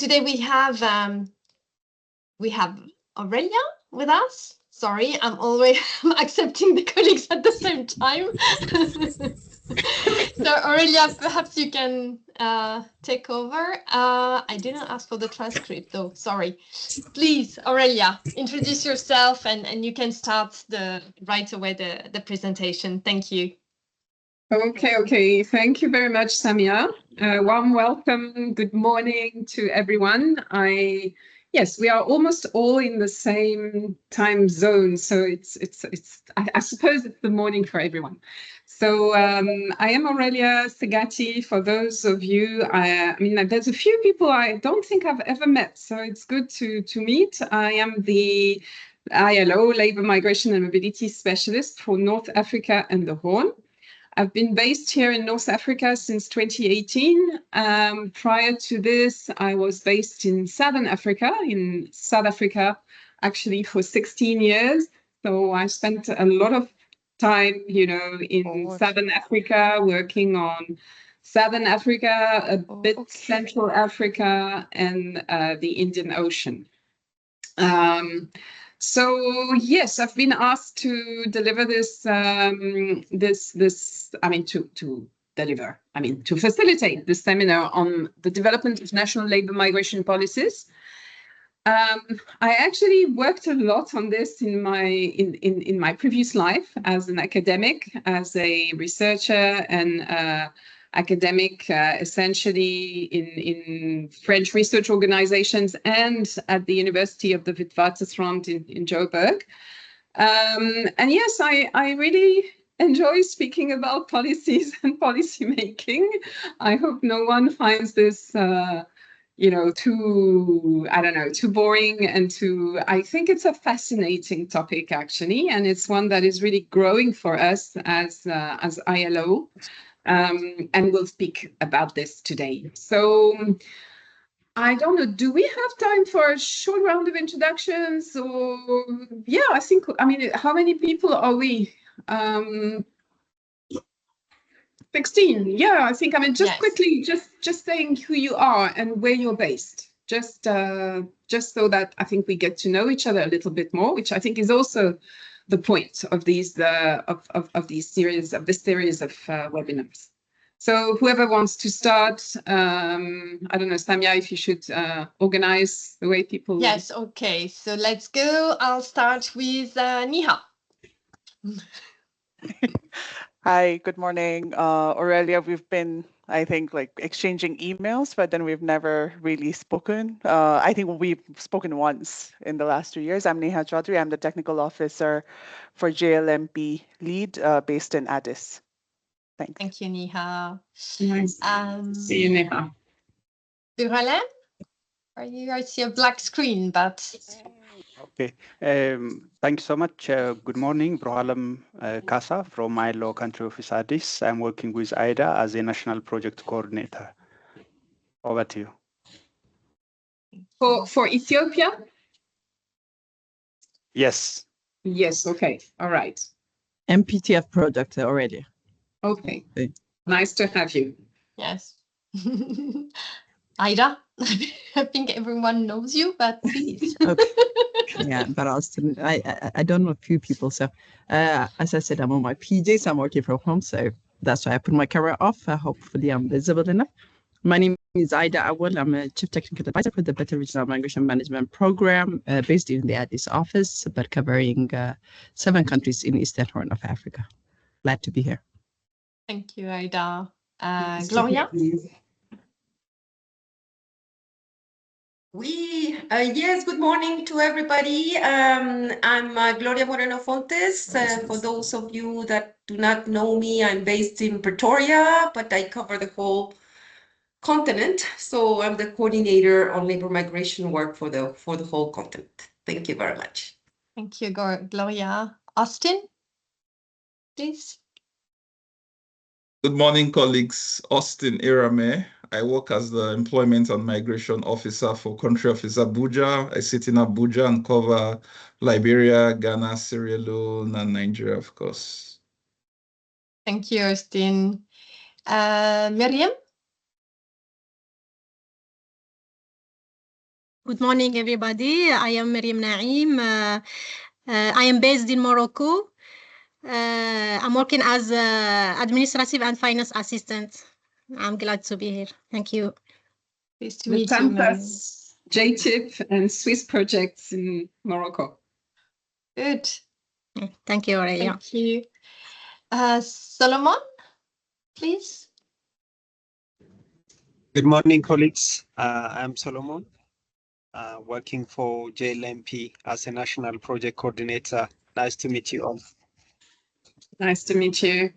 today we have Aurelia with us. Sorry, I'm always accepting the colleagues at the same time. So Aurelia, perhaps you can take over. I didn't ask for the transcript though, sorry. Please, Aurelia, introduce yourself and you can start right away the presentation. Thank you. Okay. Thank you very much, Samia. Warm welcome. Good morning to everyone. Yes, we are almost all in the same time zone, so I suppose it's the morning for everyone. So I am Aurelia Segatti. For those of you, I mean, there's a few people I don't think I've ever met, so it's good to meet. I am the ILO, Labour Migration and Mobility Specialist for North Africa and the Horn. I've been based here in North Africa since 2018. Prior to this, I was based in Southern Africa, actually for 16 years. So I spent a lot of time, in Southern Africa, working on Southern Africa, a bit Central Africa, and the Indian Ocean. So yes, I've been asked to deliver to facilitate this seminar on the development of national labor migration policies. I actually worked a lot on this in my previous life as an academic, as a researcher and academic, essentially in French research organizations and at the University of the Witwatersrand in Joburg. And yes, I really enjoy speaking about policies and policy making. I hope no one finds this too boring and I think it's a fascinating topic actually, and it's one that is really growing for us as ILO. And we'll speak about this today. So I don't know, do we have time for a short round of introductions? Or yeah, I mean, how many people are we? 16. Yeah, I think, just quickly, just saying who you are and where you're based. Just so that I think we get to know each other a little bit more, which I think is also the point of these this series of webinars. So whoever wants to start, I don't know, Samia, if you should organize the way people. Yes, okay. So let's go. I'll start with Niha. Hi, good morning. Aurelia, we've been, I think, exchanging emails, but then we've never really spoken. I think we've spoken once in the last 2 years. I'm Neha Chaudhary. I'm the technical officer for JLMP Lead based in Addis. Thanks. Thank you, Neha. Nice. See you, Neha. Burhalem? I see a black screen, but... Okay, thank you so much. Good morning, Burhalem Kasa from ILO Country Office Addis. I'm working with IDA as a National Project Coordinator. Over to you. For Ethiopia? Yes. Yes, okay, all right. MPTF project already. Okay, nice to have you. Yes. Ida, I think everyone knows you, but please. Okay. Yeah, but I don't know a few people. So as I said, I'm on my PJs. I'm working from home, so that's why I put my camera off. Hopefully I'm visible enough. My name is Ida Awal. I'm a Chief Technical Advisor for the Better Regional Migration Management Program based in the Addis office, but covering 7 countries in Eastern Horn of Africa. Glad to be here. Thank you, Ida. Gloria? Yes, good morning to everybody. I'm Gloria Moreno Fontes. For those of you that do not know me, I'm based in Pretoria, but I cover the whole continent. So I'm the coordinator on labor migration work for the whole continent. Thank you very much. Thank you, Gloria. Austin, please. Good morning, colleagues. Austin Irame. I work as the Employment and Migration Officer for Country Office Abuja. I sit in Abuja and cover Liberia, Ghana, Sierra Leone, and Nigeria, of course. Thank you, Austin. Miriam? Good morning, everybody. I am Miriam Naim. I am based in Morocco. I'm working as administrative and finance assistant. I'm glad to be here. Thank you. Pleased to The meet you, Miriam. Tantas, JTIP, and Swiss projects in Morocco. Good. Thank you, Aurelia. Thank you. Solomon, please. Good morning, colleagues. I'm Solomon, working for JLMP as a national project coordinator. Nice to meet you all. Nice to meet you.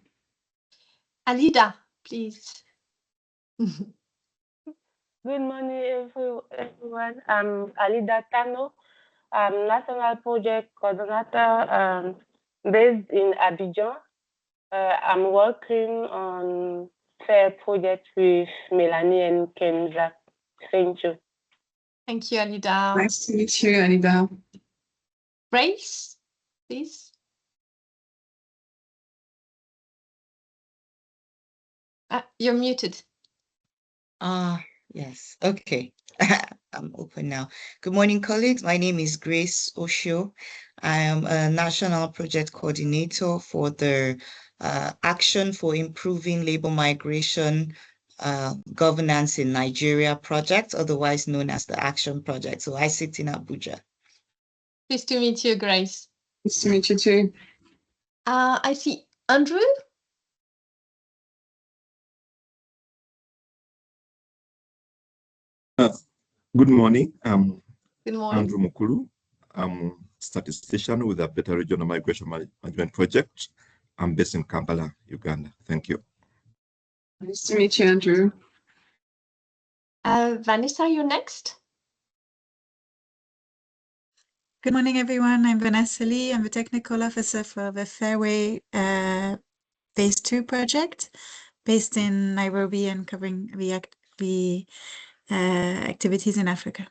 Alida, please. Good morning, everyone. I'm Alida Tano. I'm National Project Coordinator based in Abidjan. I'm working on FAIR project with Melanie and Kenza. Thank you. Thank you, Alida. Nice to meet you, Alida. Grace, please. You're muted. Yes, okay. I'm open now. Good morning, colleagues. My name is Grace Osho. I am a National Project Coordinator for the Action for Improving Labor Migration Governance in Nigeria project, otherwise known as the Action Project. So I sit in Abuja. Pleased to meet you, Grace. Nice to meet you too. I see Andrew. Good morning. Good morning. Andrew Mukulu. I'm statistician with the Better Regional Migration Management Project. I'm based in Kampala, Uganda. Thank you. Nice to meet you, Andrew. Vanessa, you're next. Good morning, everyone. I'm Vanessa Lee. I'm the technical officer for the Fairway Phase 2 project based in Nairobi and covering the activities in Africa.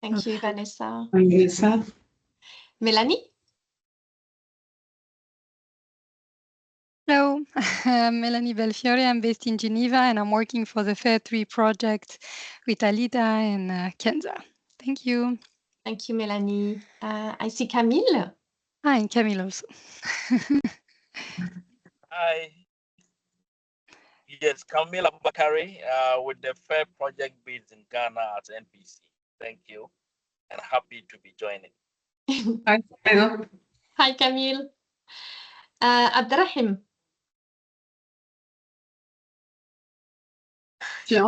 Thank you, Vanessa. Vanessa. Melanie. Hello, I'm Melanie Belfiore. I'm based in Geneva and I'm working for the FAIR 3 project with Alida and Kenza. Thank you. Thank you, Melanie. I see Camille. Hi, and Camille also. Hi. Yes, Camille Abakari with the FAIR project based in Ghana at NPC. Thank you and happy to be joining. Hi, Camille. Hi, Camille. Abderrahim. Thank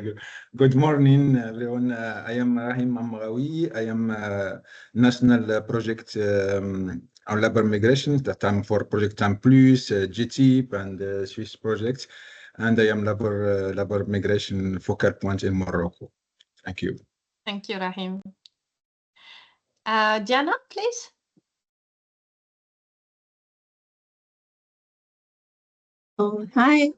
you. Good morning, everyone. I am Rahim Amraoui. I am a national project on labor migration, that I'm for Project Time Plus, GTIP, and Swiss projects. And I am labor migration focal point in Morocco. Thank you. Thank you, Rahim. Diana, please. Hi,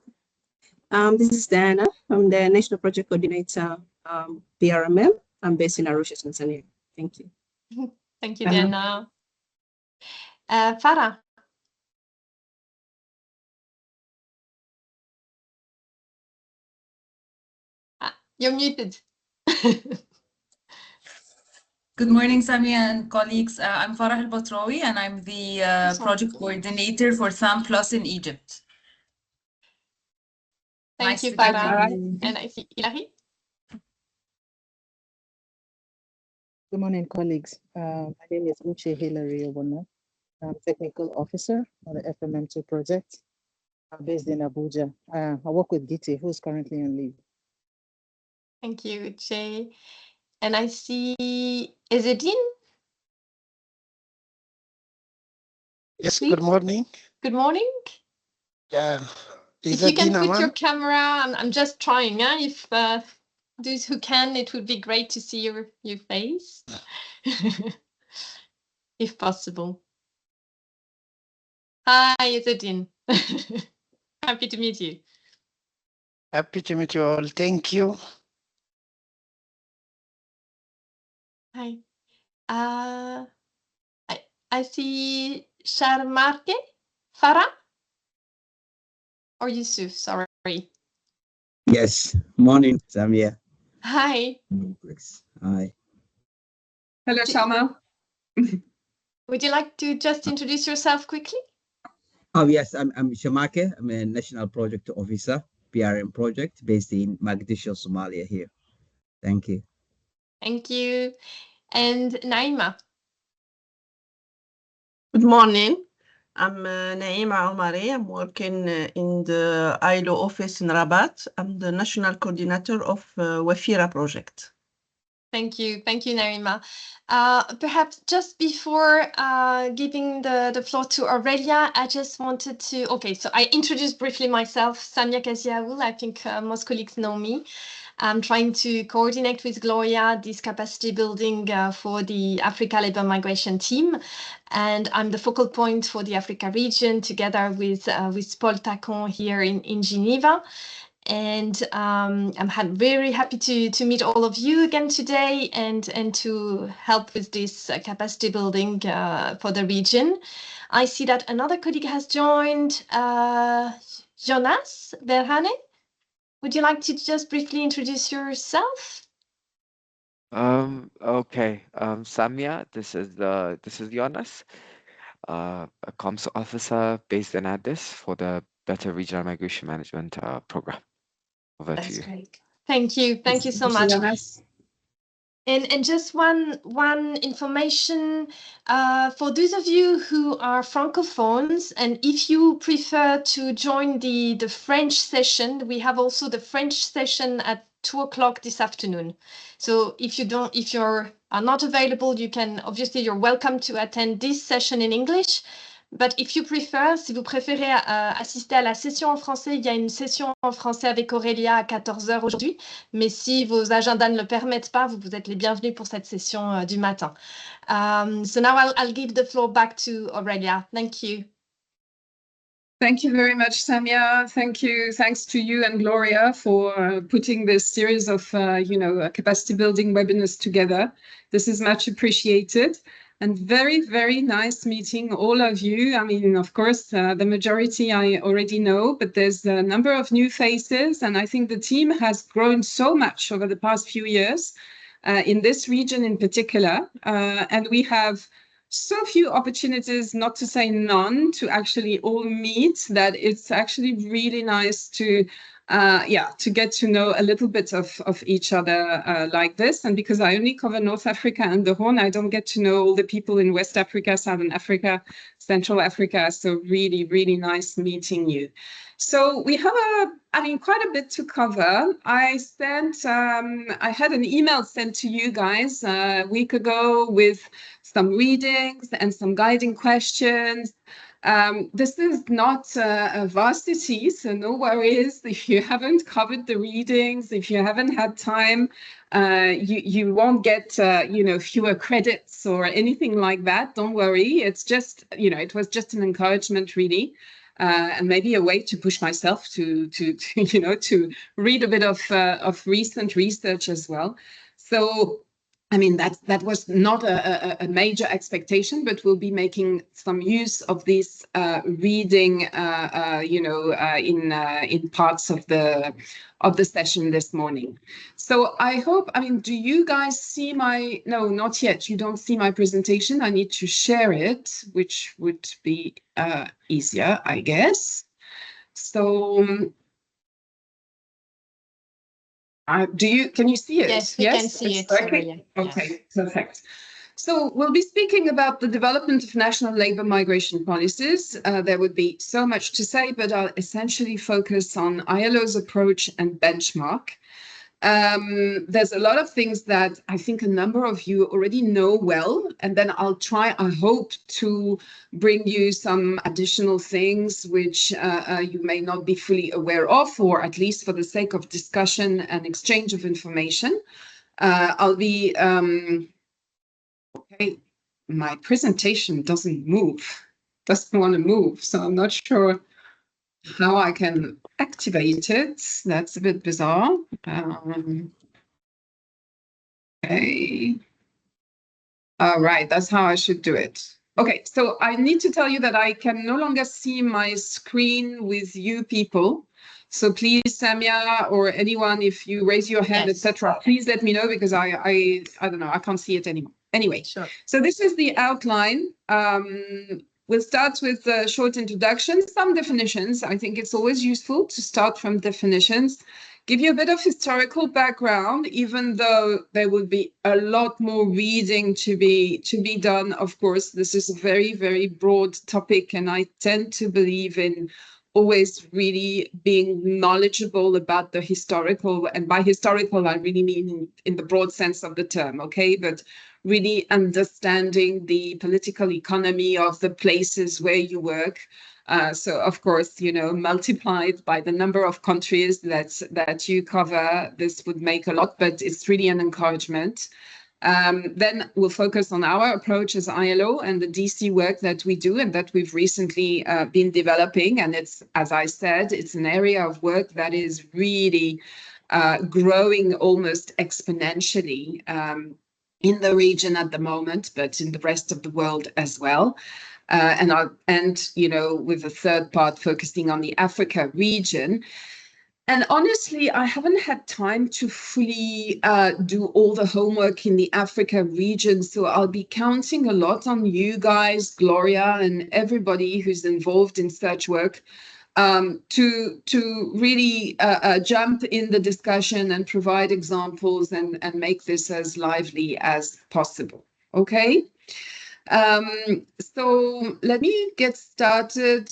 this is Diana. I'm the National Project Coordinator, BRMM. I'm based in Arusha, Tanzania. Thank you. Thank you, Diana. Farah. You're muted. Good morning, Samia and colleagues. I'm Farah Al-Batrawi, and I'm the project coordinator for SAM Plus in Egypt. Thank you, Farah. And I see Hilary. Good morning, colleagues. My name is Uche Hilary Obono. I'm technical officer on the FMM2 project. I'm based in Abuja. I work with Giti, who's currently on leave. Thank you, Uche. And I see Ezedine. Yes, Please. good morning. Good morning. Yeah. If you can put your camera, I'm just trying. If those who can, it would be great to see your face, if possible. Hi, Ezedine. Happy to meet you. Happy to meet you all. Thank you. Hi. I see Sharmarke, Farah, or Yusuf, sorry. Yes. Morning, Samia. Hi. Hi. Hello, Shama. Would you like to just introduce yourself quickly? Oh, yes. I'm Shamake. I'm a National Project Officer, PRM project based in Mogadishu, Somalia here. Thank you. Thank you. And Naima. Good morning. I'm Naima Almari. I'm working in the ILO office in Rabat. I'm the national coordinator of Wafira project. Thank you, Naima. Perhaps just before giving the floor to Aurelia, I just wanted to, okay, so I introduced briefly myself, Samia Kaziaoul. I think most colleagues know me. I'm trying to coordinate with Gloria this capacity building for the Africa Labour Migration team. And I'm the focal point for the Africa region together with Paul Tacon here in Geneva. And I'm very happy to meet all of you again today and to help with this capacity building for the region. I see that another colleague has joined, Jonas Verhane. Would you like to just briefly introduce yourself? Okay. Samia, this is Jonas, a comms officer based in Addis for the Better Regional Migration Management program. Over to you. Great. Thank you so much. And just one information for those of you who are francophones, and if you prefer to join the French session, we have also the French session at 2 o'clock this afternoon. So if you are not available, you're welcome to attend this session in English. But if you prefer, si vous préférez assister à la session en français, il y a une session en français avec Aurélia à 14h aujourd'hui. Mais si vos agendas ne le permettent pas, vous êtes les bienvenus pour cette session du matin. So now I'll give the floor back to Aurélia. Thank you. Thank you very much, Samia. Thank you. Thanks to you and Gloria for putting this series of, capacity building webinars together. This is much appreciated. And very, very nice meeting all of you. I mean, of course, the majority I already know, but there's a number of new faces. And I think the team has grown so much over the past few years in this region in particular. And we have so few opportunities, not to say none, to actually all meet, that it's actually really nice to get to know a little bit of each other like this. And because I only cover North Africa and the Horn, I don't get to know all the people in West Africa, Southern Africa, Central Africa. So really, really nice meeting you. So we have quite a bit to cover. I had an email sent to you guys a week ago with some readings and some guiding questions. This is not a varsity, so no worries if you haven't covered the readings, if you haven't had time, you won't get fewer credits or anything like that. Don't worry. It's just it was just an encouragement really. And maybe a way to push myself to read a bit of recent research as well. So, I mean, that was not a major expectation, but we'll be making some use of this reading, in parts of the session this morning. So I hope, do you guys see no, not yet. You don't see my presentation. I need to share it, which would be easier, I guess. So can you see it? Yes, we can see it. Okay, perfect. So we'll be speaking about the development of national labor migration policies. There would be so much to say, but I'll essentially focus on ILO's approach and benchmark. There's a lot of things that I think a number of you already know well, and then I'll try, I hope, to bring you some additional things which you may not be fully aware of, or at least for the sake of discussion and exchange of information. I'll be, okay, my presentation doesn't want to move, so I'm not sure how I can activate it. That's a bit bizarre. Okay. All right, that's how I should do it. Okay, so I need to tell you that I can no longer see my screen with you people. So please, Samia or anyone, if you raise your hand, etc., please let me know because I don't know, I can't see it anymore. Anyway, Sure. so this is the outline. We'll start with a short introduction, some definitions. I think it's always useful to start from definitions, give you a bit of historical background, even though there will be a lot more reading to be done. Of course, this is a very, very broad topic, and I tend to believe in always really being knowledgeable about the historical, and by historical, I really mean in the broad sense of the term, okay? But really understanding the political economy of the places where you work. So of course, you know, multiplied by the number of countries that you cover, this would make a lot, but it's really an encouragement. Then we'll focus on our approach as ILO and the DC work that we do and that we've recently been developing. And it's, as I said, it's an area of work that is really growing almost exponentially in the region at the moment, but in the rest of the world as well. And you know, with the third part focusing on the Africa region. And honestly, I haven't had time to fully do all the homework in the Africa region. So I'll be counting a lot on you guys, Gloria, and everybody who's involved in such work to really jump in the discussion and provide examples and make this as lively as possible. Okay. So let me get started.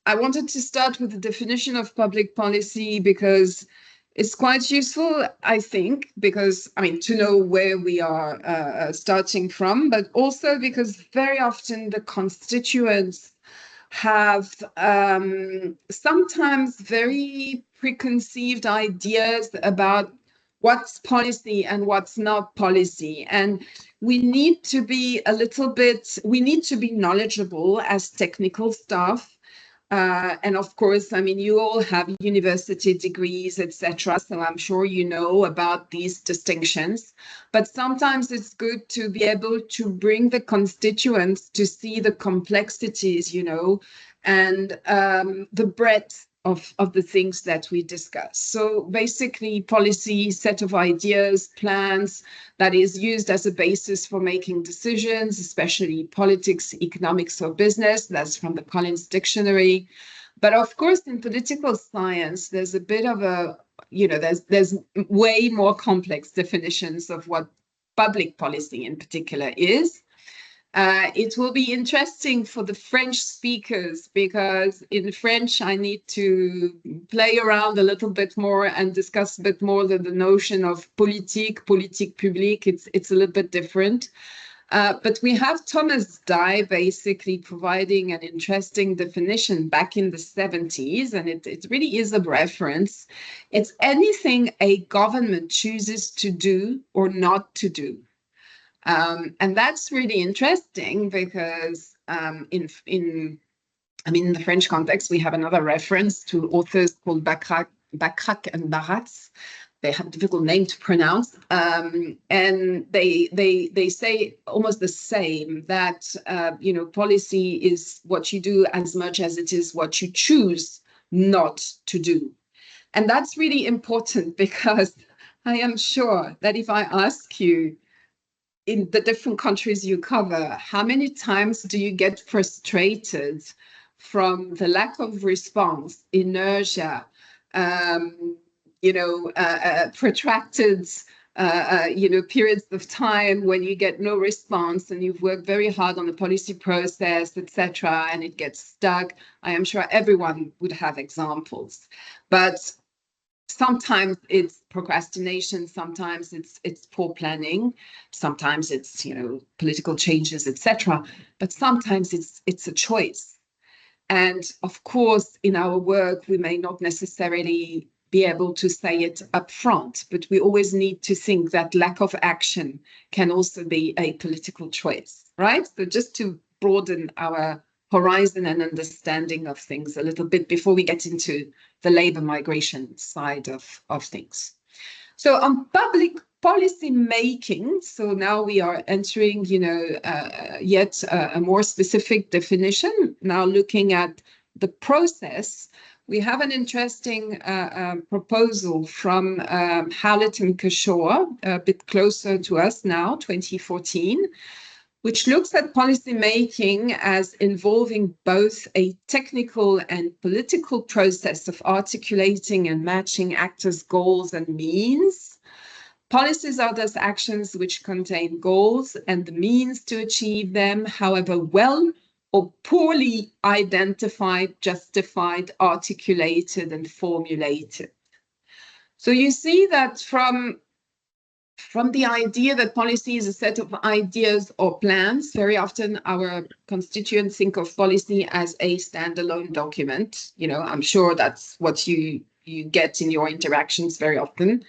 I wanted to start with the definition of public policy because it's quite useful, I think, because, I mean, to know where we are starting from, but also because very often the constituents have sometimes very preconceived ideas about what's policy and what's not policy. And we need to be we need to be knowledgeable as technical staff. And of course, I mean, you all have university degrees, etc. So I'm sure you know about these distinctions. But sometimes it's good to be able to bring the constituents to see the complexities, you know, and the breadth of the things that we discuss. So basically, policy, set of ideas, plans that is used as a basis for making decisions, especially politics, economics, or business. That's from the Collins Dictionary. But of course, in political science, there's a bit of a, you know, there's way more complex definitions of what public policy in particular is. It will be interesting for the French speakers because in French, I need to play around a little bit more and discuss a bit more the notion of politique publique. It's a little bit different. But we have Thomas Dye basically providing an interesting definition back in the 70s, and it really is a reference. It's anything a government chooses to do or not to do. And that's really interesting because in the French context, we have another reference to authors called Bacrac and Baratz. They have a difficult name to pronounce. And they say almost the same, that, you know, policy is what you do as much as it is what you choose not to do. And that's really important because I am sure that if I ask you, in the different countries you cover, how many times do you get frustrated from the lack of response, inertia, you know, protracted, you know, periods of time when you get no response and you've worked very hard on the policy process, etc., and it gets stuck? I am sure everyone would have examples, but sometimes it's procrastination, sometimes it's poor planning, sometimes it's, you know, political changes, etc. But sometimes it's a choice. And of course, in our work, we may not necessarily be able to say it up front, but we always need to think that lack of action can also be a political choice, right? So just to broaden our horizon and understanding of things a little bit before we get into the labor migration side of things. So on public policy making, so now we are entering, you know, yet a more specific definition, now looking at the process. we have an interesting proposal from Hallett and Kishore, a bit closer to us now, 2014, which looks at policy making as involving both a technical and political process of articulating and matching actors' goals and means. Policies are thus actions which contain goals and the means to achieve them, however well or poorly identified, justified, articulated, and formulated. So you see that from the idea that policy is a set of ideas or plans, very often our constituents think of policy as a standalone document. You know, I'm sure that's what you get in your interactions very often.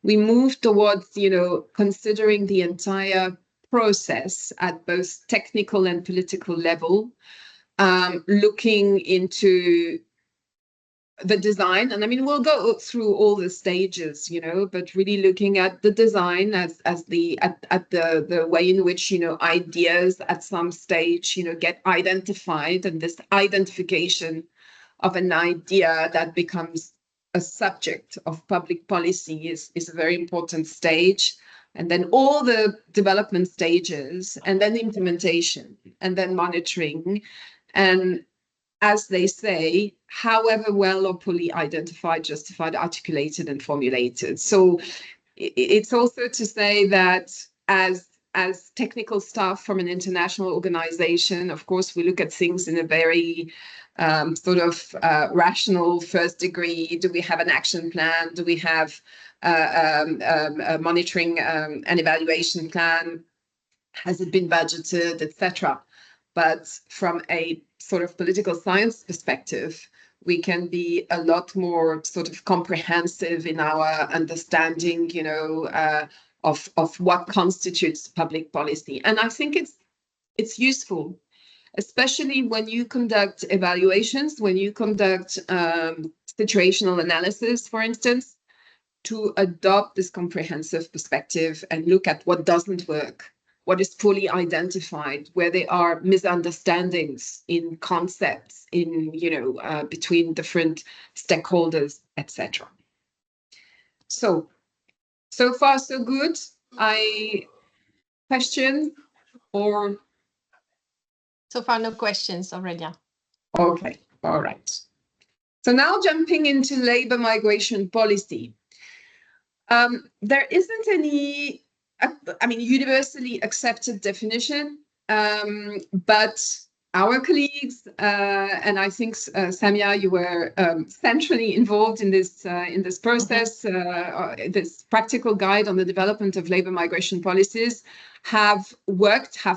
We move towards, you know, considering the entire process at both technical and political level, looking into the design. And I mean, we'll go through all the stages, you know, but really looking at the design as the way in which, you know, ideas at some stage, you know, get identified, and this identification of an idea that becomes a subject of public policy is a very important stage. And then all the development stages, and then implementation, and then monitoring. And as they say, however well or poorly identified, justified, articulated, and formulated. So it's also to say that as technical staff from an international organization, of course, we look at things in a very sort of rational first degree. Do we have an action plan? Do we have a monitoring and evaluation plan? Has it been budgeted, etc.? But from a sort of political science perspective, we can be a lot more sort of comprehensive in our understanding, you know, of what constitutes public policy. And I think it's useful, especially when you conduct evaluations, when you conduct situational analysis, for instance, to adopt this comprehensive perspective and look at what doesn't work, what is fully identified, where there are misunderstandings in concepts, in, you know, between different stakeholders, etc. So far so good. Question or? So far, no questions, Aurelia. Okay, all right. So now jumping into labor migration policy. There isn't any, I mean, universally accepted definition, but our colleagues, and I think Samia, you were centrally involved in this process, this practical guide on the development of labor migration policies, have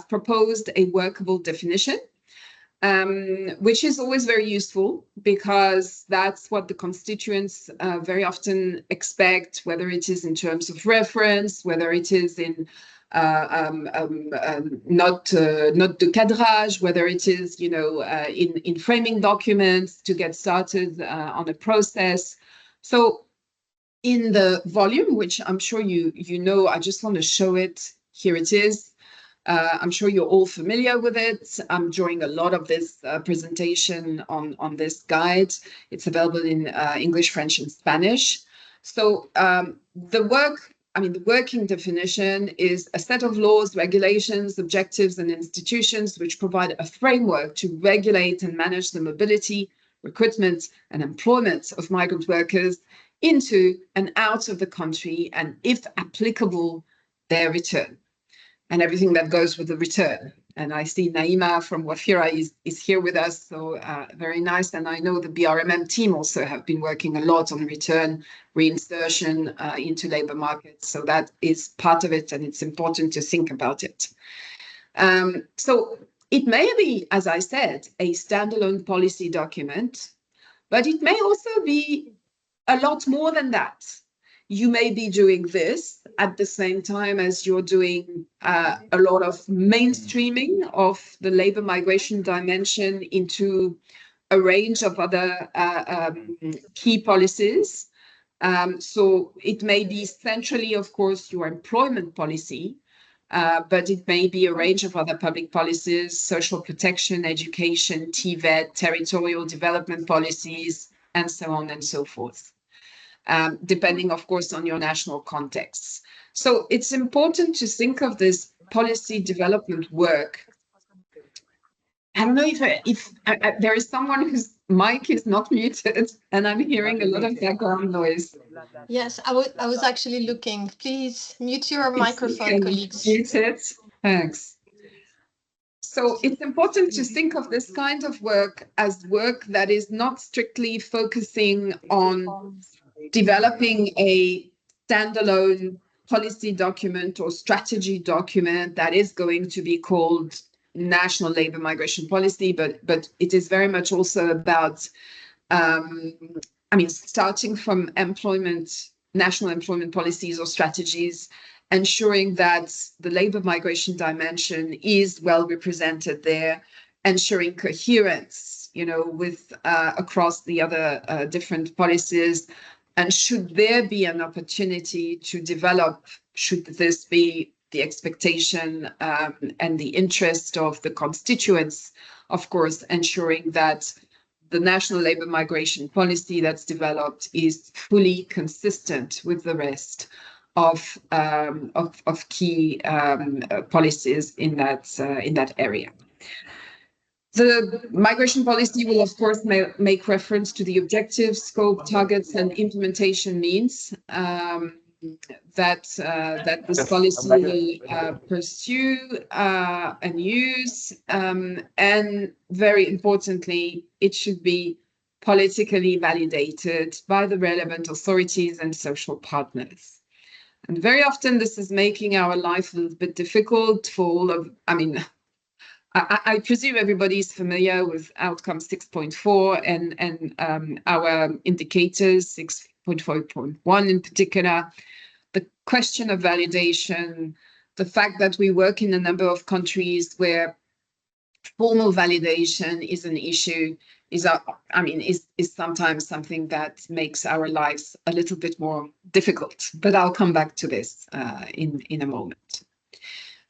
proposed a workable definition, which is always very useful because that's what the constituents very often expect, whether it is in terms of reference, whether it is in note de cadrage, whether it is, you know, in framing documents to get started on a process. So in the volume, which I'm sure you know, I just want to show it. Here it is. I'm sure you're all familiar with it. I'm drawing a lot of this presentation on this guide. It's available in English, French, and Spanish. So the working definition is a set of laws, regulations, objectives, and institutions which provide a framework to regulate and manage the mobility, recruitment, and employment of migrant workers into and out of the country, and if applicable, their return. And everything that goes with the return. And I see Naima from Wafira is here with us, so very nice. And I know the BRMM team also have been working a lot on return, reinsertion into labor markets. So that is part of it, and it's important to think about it. So it may be, as I said, a standalone policy document, but it may also be a lot more than that. You may be doing this at the same time as you're doing a lot of mainstreaming of the labor migration dimension into a range of other key policies. So it may be centrally, of course, your employment policy, but it may be a range of other public policies, social protection, education, TVET, territorial development policies, and so on and so forth, depending, of course, on your national contexts. So it's important to think of this policy development work. I don't know if there is someone whose mic is not muted, and I'm hearing a lot of background noise. Yes, I was actually looking. Please mute your microphone, colleagues. Mute it. Thanks. So it's important to think of this kind of work as work that is not strictly focusing on developing a standalone policy document or strategy document that is going to be called national labor migration policy, but it is very much also about, starting from national employment policies or strategies, ensuring that the labor migration dimension is well represented there, ensuring coherence, with across the other different policies. And should there be an opportunity to develop, should this be the expectation and the interest of the constituents, of course, ensuring that the national labor migration policy that's developed is fully consistent with the rest of key policies in that area. The migration policy will, of course, make reference to the objectives, scope, targets, and implementation means that this policy will pursue and use, and very importantly, it should be politically validated by the relevant authorities and social partners. And very often this is making our life a little bit difficult for all of, I presume everybody is familiar with outcome 6.4 and our indicators 6.4.1 in particular. The question of validation, the fact that we work in a number of countries where formal validation is an issue is sometimes something that makes our lives a little bit more difficult. But I'll come back to this in a moment.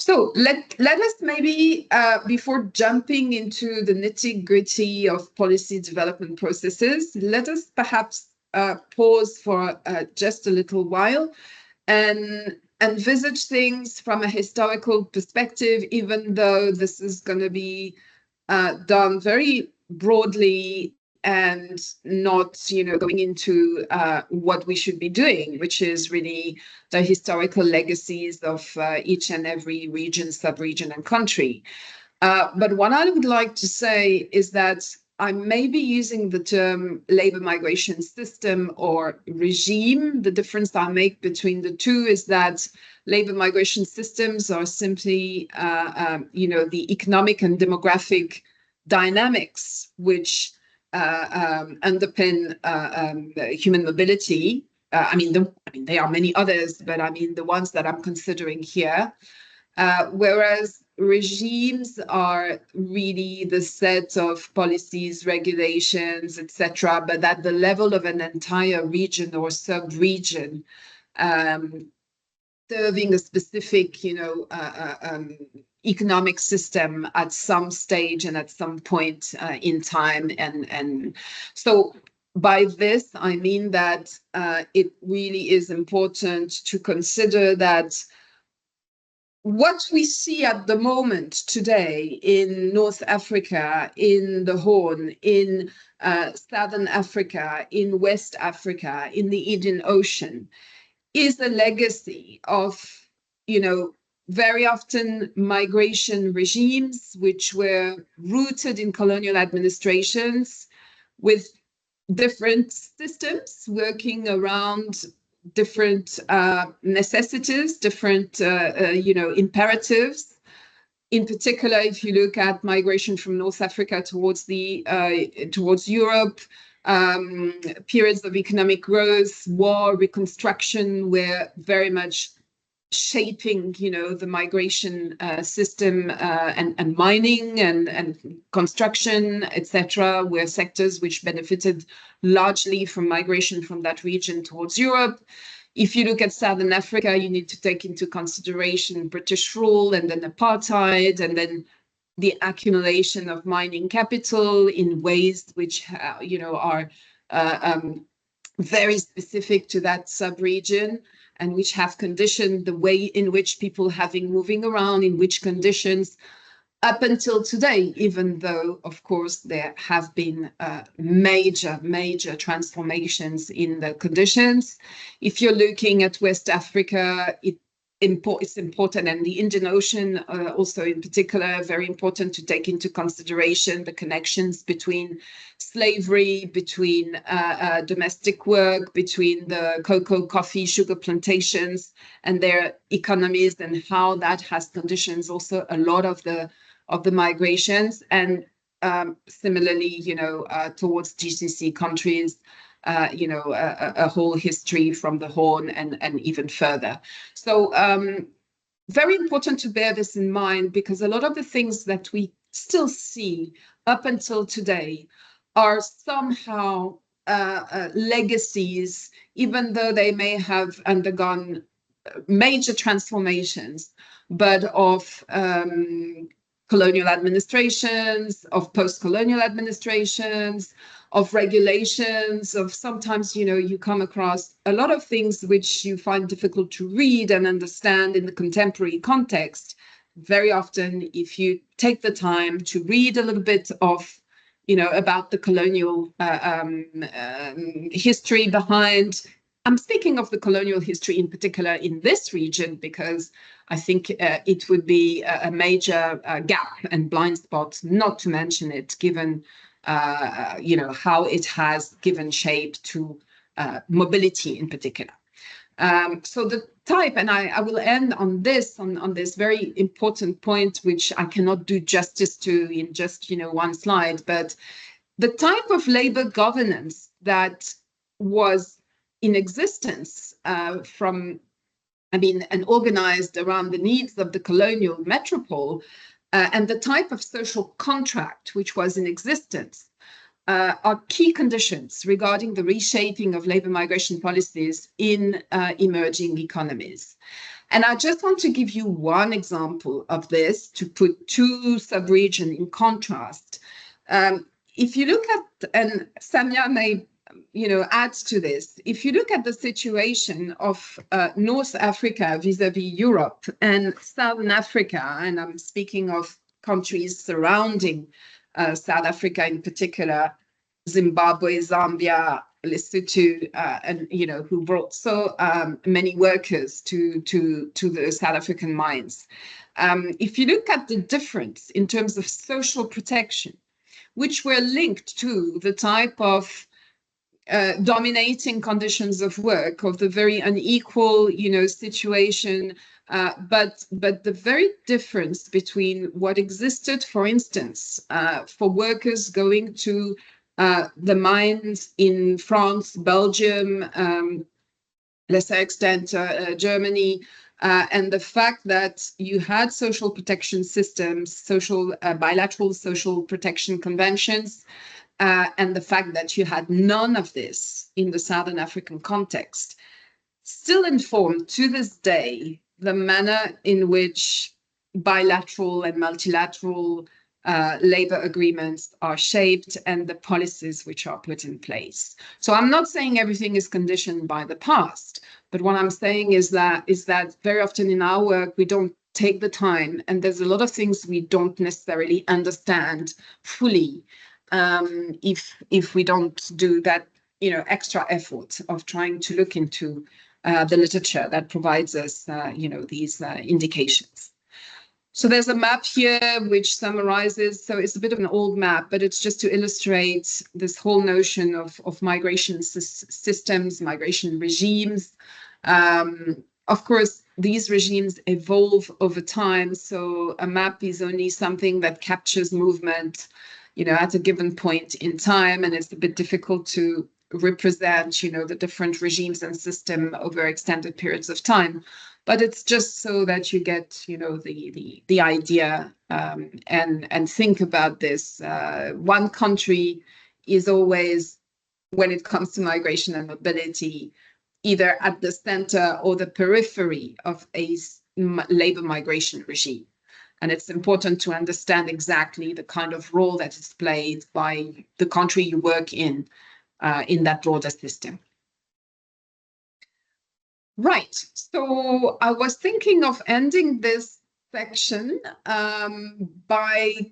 So let us maybe, before jumping into the nitty-gritty of policy development processes, let us perhaps pause for just a little while and envisage things from a historical perspective, even though this is going to be done very broadly and not, going into what we should be doing, which is really the historical legacies of each and every region, sub-region, and country. But what I would like to say is that I may be using the term labor migration system or regime. The difference I make between the two is that labor migration systems are simply, the economic and demographic dynamics which underpin human mobility. There are many others, but the ones that I'm considering here. Whereas regimes are really the set of policies, regulations, etc., but at the level of an entire region or sub-region, serving a specific, economic system at some stage and at some point in time. And so by this, I mean that it really is important to consider that what we see at the moment today in North Africa, in the Horn, in Southern Africa, in West Africa, in the Indian Ocean, is a legacy of, very often migration regimes which were rooted in colonial administrations with different systems working around different necessities, different, imperatives. In particular, if you look at migration from North Africa towards Europe, periods of economic growth, war, reconstruction were very much shaping, the migration system, and mining and construction, etc., were sectors which benefited largely from migration from that region towards Europe. If you look at Southern Africa, you need to take into consideration British rule and then apartheid, and then the accumulation of mining capital in ways which, are very specific to that sub-region, and which have conditioned the way in which people have been moving around, in which conditions, up until today, even though, of course, there have been major transformations in the conditions. If you're looking at West Africa, it's important, and the Indian Ocean also in particular, very important to take into consideration the connections between slavery, between domestic work, between the cocoa, coffee, sugar plantations and their economies, and how that has conditions also a lot of the migrations. And similarly, you know, towards GCC countries, you know, a whole history from the Horn and even further. So very important to bear this in mind, because a lot of the things that we still see up until today are somehow legacies, even though they may have undergone major transformations, but of colonial administrations, of post-colonial administrations, of regulations, of sometimes, you know, you come across a lot of things which you find difficult to read and understand in the contemporary context. Very often, if you take the time to read a little bit of, you know, about the colonial history behind, I'm speaking of the colonial history in particular in this region, because I think it would be a major gap and blind spot not to mention it, given you know, how it has given shape to mobility in particular. So the type, and I will end on this very important point, which I cannot do justice to in just, you know, one slide, but the type of labor governance that was in existence and organized around the needs of the colonial metropole, and the type of social contract which was in existence are key conditions regarding the reshaping of labor migration policies in emerging economies. And I just want to give you one example of this to put two sub-regions in contrast. If you look at, and Samia may, you know, add to this, if you look at the situation of North Africa vis-a-vis Europe and Southern Africa, and I'm speaking of countries surrounding South Africa in particular, Zimbabwe, Zambia, Lesotho, and, you know, who brought so many workers to the South African mines. If you look at the difference in terms of social protection, which were linked to the type of dominating conditions of work, of the very unequal, you know, situation, but the very difference between what existed, for instance, for workers going to the mines in France, Belgium, lesser extent Germany, and the fact that you had social protection systems, bilateral social protection conventions, and the fact that you had none of this in the Southern African context, still inform to this day the manner in which bilateral and multilateral labor agreements are shaped and the policies which are put in place. So I'm not saying everything is conditioned by the past, but what I'm saying is that very often in our work, we don't take the time, and there's a lot of things we don't necessarily understand fully if we don't do that, you know, extra effort of trying to look into the literature that provides us, you know, these indications. So there's a map here which summarizes, so it's a bit of an old map, but it's just to illustrate this whole notion of migration systems, migration regimes. Of course, these regimes evolve over time, so a map is only something that captures movement, you know, at a given point in time, and it's a bit difficult to represent, you know, the different regimes and system over extended periods of time. But it's just so that you get, you know, the idea and think about this. One country is always, when it comes to migration and mobility, either at the center or the periphery of a labor migration regime. And it's important to understand exactly the kind of role that is played by the country you work in in that broader system. Right, so I was thinking of ending this section by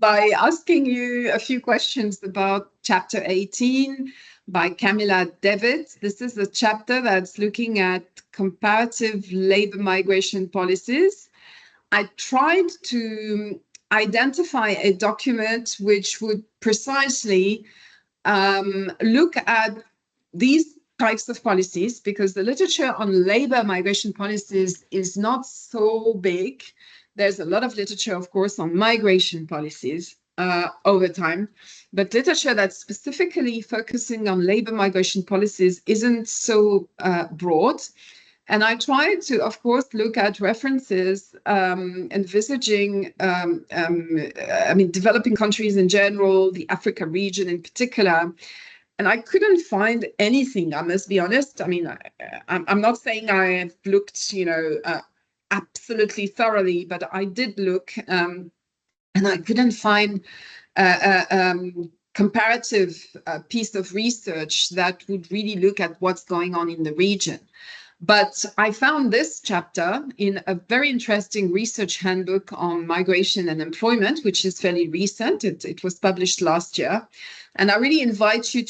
asking you a few questions about chapter 18 by Camilla Devitt. This is a chapter that's looking at comparative labor migration policies. I tried to identify a document which would precisely look at these types of policies, because the literature on labor migration policies is not so big. There's a lot of literature, of course, on migration policies over time, but literature that's specifically focusing on labor migration policies isn't so broad. And I tried to, of course, look at references envisaging, developing countries in general, the Africa region in particular. And I couldn't find anything, I must be honest. I mean, I'm not saying I have looked, absolutely thoroughly, but I did look and I couldn't find a comparative piece of research that would really look at what's going on in the region. But I found this chapter in a very interesting research handbook on migration and employment, which is fairly recent. It was published last year. And I really invite you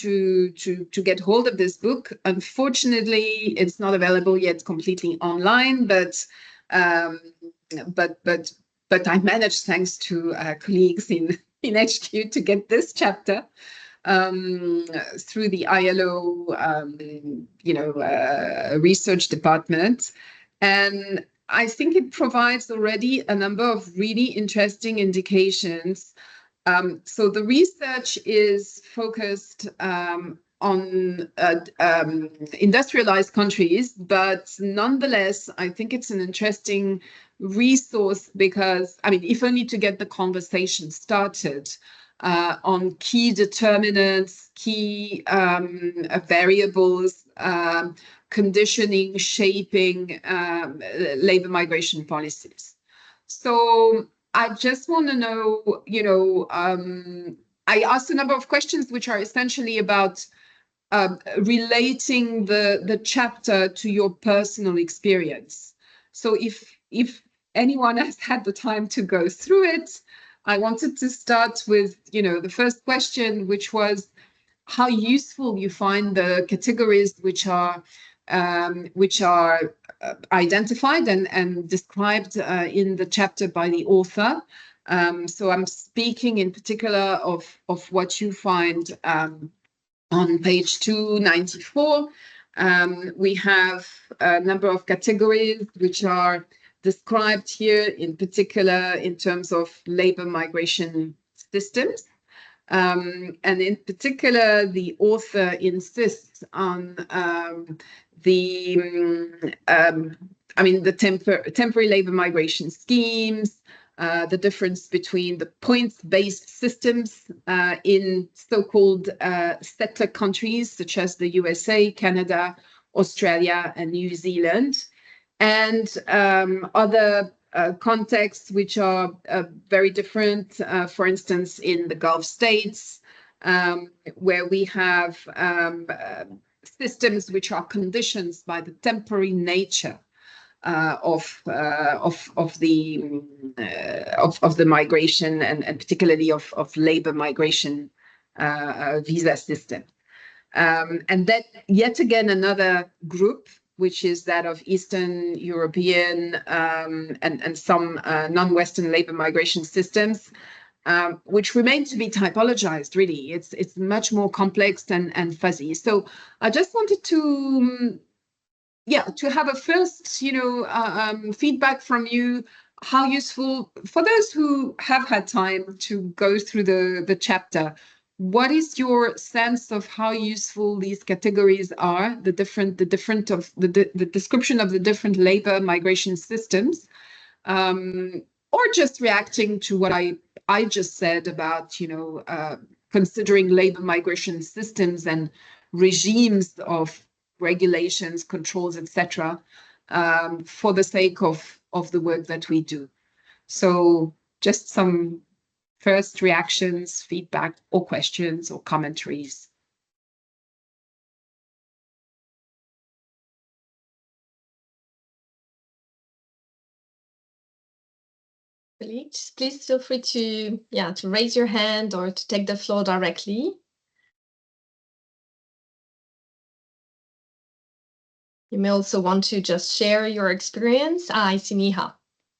to get hold of this book. Unfortunately, it's not available yet completely online, but I managed, thanks to colleagues in HQ, to get this chapter through the ILO, research department. And I think it provides already a number of really interesting indications. So the research is focused on industrialized countries, but nonetheless, I think it's an interesting resource because, if only to get the conversation started on key determinants, key variables, conditioning, shaping labor migration policies. So I just want to know, I asked a number of questions which are essentially about relating the chapter to your personal experience. So if anyone has had the time to go through it, I wanted to start with, the first question, which was how useful you find the categories which are identified and described in the chapter by the author. So I'm speaking in particular of what you find on page 294. We have a number of categories which are described here, in particular in terms of labor migration systems. And in particular, the author insists on the temporary labor migration schemes, the difference between the points-based systems in so-called settler countries, such as the USA, Canada, Australia, and New Zealand, and other contexts which are very different, for instance, in the Gulf states, where we have systems which are conditioned by the temporary nature of the migration and particularly of labor migration visa system. And that yet again another group, which is that of Eastern European and some non-Western labor migration systems, which remain to be typologized, really. It's much more complex and fuzzy. So I just wanted to have a first, feedback from you, how useful, for those who have had time to go through the chapter, what is your sense of how useful these categories are, the description of the different labor migration systems, or just reacting to what I just said about, considering labor migration systems and regimes of regulations, controls, etc., for the sake of the work that we do. So just some first reactions, feedback, or questions or commentaries. colleagues. Please feel free to raise your hand or to take the floor directly. You may also want to just share your experience. I see Niha.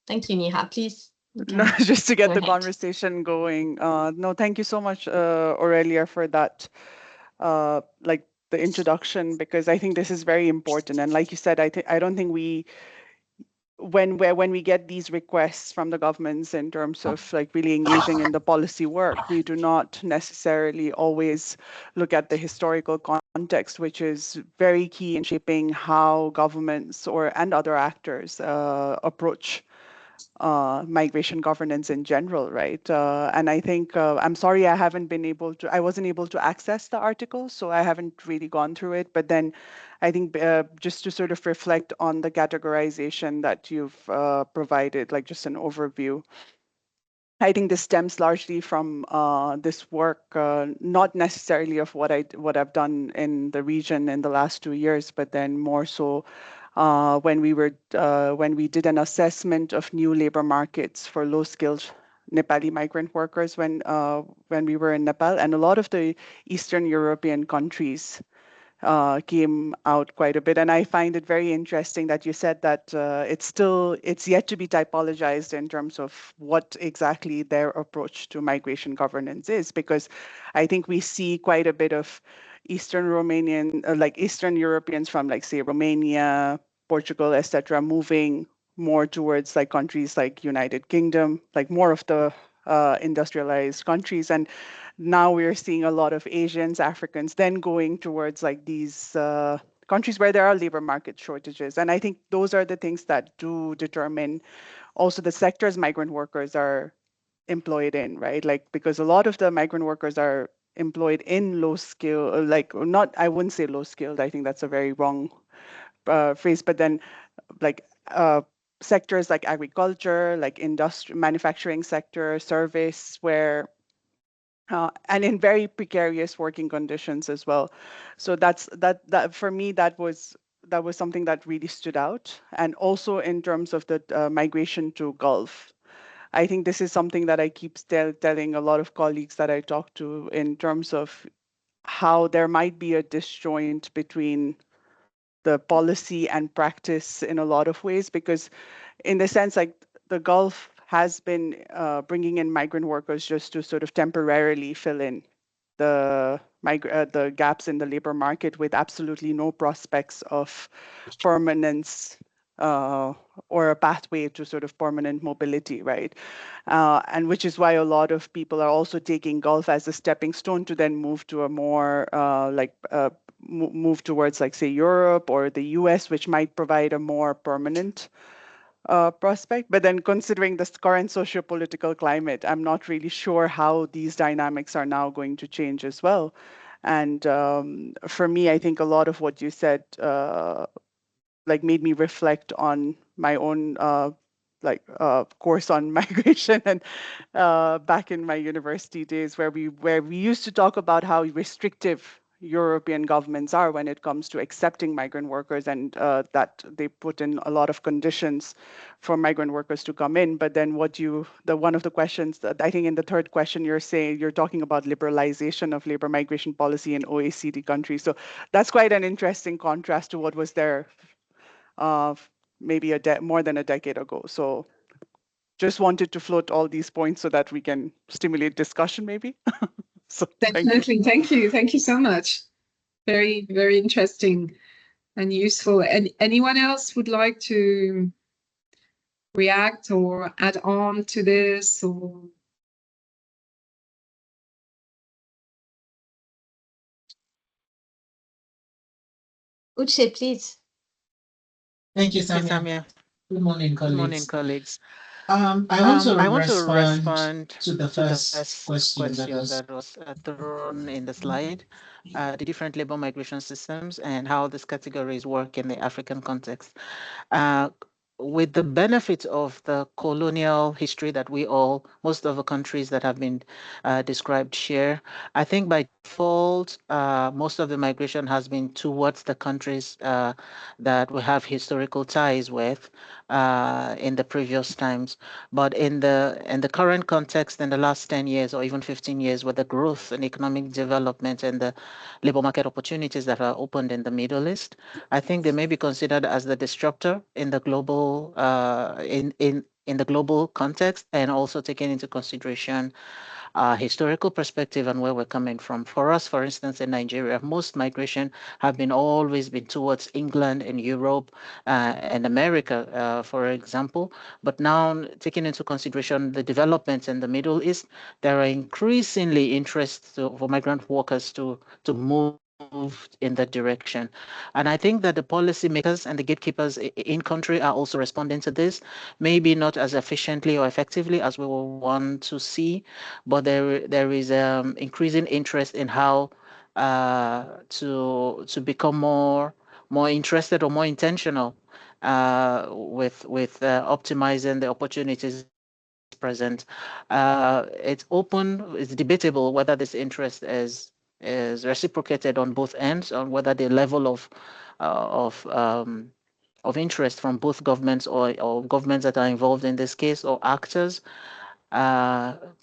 Thank you, Niha. Please. No, just to get the ahead. conversation going. No, thank you so much, Aurelia, for that, like the introduction, because I think this is very important. And like you said, I don't think when we get these requests from the governments in terms of like really engaging in the policy work, we do not necessarily always look at the historical context, which is very key in shaping how governments and other actors approach migration governance in general, right? And I think I'm sorry I wasn't able to access the article, so I haven't really gone through it. But then I think just to sort of reflect on the categorization that you've provided, like just an overview. I think this stems largely from this work, not necessarily of what I've done in the region in the last 2 years, but then more so when we did an assessment of new labor markets for low-skilled Nepali migrant workers when we were in Nepal, and a lot of the Eastern European countries came out quite a bit. And I find it very interesting that you said that it's yet to be typologized in terms of what exactly their approach to migration governance is, because I think we see quite a bit of Eastern Europeans from, like, say, Romania, Portugal, etc., moving more towards like countries like United Kingdom, like more of the industrialized countries. And now we're seeing a lot of Asians, Africans then going towards like these countries where there are labor market shortages. And I think those are the things that do determine also the sectors migrant workers are employed in, right? Like, because a lot of the migrant workers are employed in low skill, like not, I wouldn't say low skilled, I think that's a very wrong phrase, but then like sectors like agriculture, like manufacturing sector, service, where and in very precarious working conditions as well. So that for me, that was something that really stood out. And also in terms of the migration to Gulf, I think this is something that I keep telling a lot of colleagues that I talk to in terms of how there might be a disjoint between the policy and practice in a lot of ways, because in the sense, like, the Gulf has been bringing in migrant workers just to sort of temporarily fill in the gaps in the labor market with absolutely no prospects of permanence or a pathway to sort of permanent mobility, right? And which is why a lot of people are also taking Gulf as a stepping stone to then move to a more move towards, like, say, Europe or the US, which might provide a more permanent prospect. But then considering this current socio-political climate, I'm not really sure how these dynamics are now going to change as well. And for me, I think a lot of what you said like made me reflect on my own course on migration and back in my university days, where we used to talk about how restrictive European governments are when it comes to accepting migrant workers, and that they put in a lot of conditions for migrant workers to come in. But then one of the questions that I think in the third question, you're talking about liberalization of labor migration policy in OECD countries. So that's quite an interesting contrast to what was there maybe more than a decade ago. So just wanted to float all these points so that we can stimulate discussion maybe. So Definitely. Thank you. Thank you so much. Very, very interesting and useful. And anyone else would like to react or add on to this? Or Uche, please. Thank you, Samia. Good morning, colleagues. I want to respond to the first question that was thrown in the slide, the different labor migration systems and how these categories work in the African context. with the benefit of the colonial history that most of the countries that have been described share, I think by default, most of the migration has been towards the countries that we have historical ties with in the previous times. But in the current context, in the last 10 years or even 15 years, with the growth and economic development and the labor market opportunities that are opened in the Middle East, I think they may be considered as the disruptor in the global in the global context, and also taking into consideration historical perspective and where we're coming from. For us, for instance, in Nigeria, most migration have always been towards England and Europe and America, for example. But now, taking into consideration the developments in the Middle East, there are increasingly interest for migrant workers to move in that direction. And I think that the policymakers and the gatekeepers in country are also responding to this, maybe not as efficiently or effectively as we will want to see, but there is increasing interest in how to become more interested or more intentional with optimizing the opportunities present. It's debatable whether this interest is reciprocated on both ends, on whether the level of interest from both governments or governments that are involved in this case or actors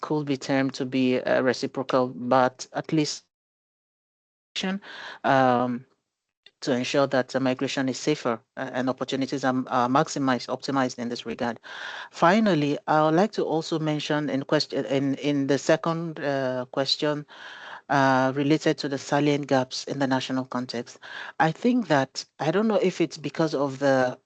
could be termed to be reciprocal, but at least to ensure that migration is safer and opportunities are optimized in this regard. Finally, I would like to also mention in the second question related to the salient gaps in the national context. I think that, I don't know if it's because of the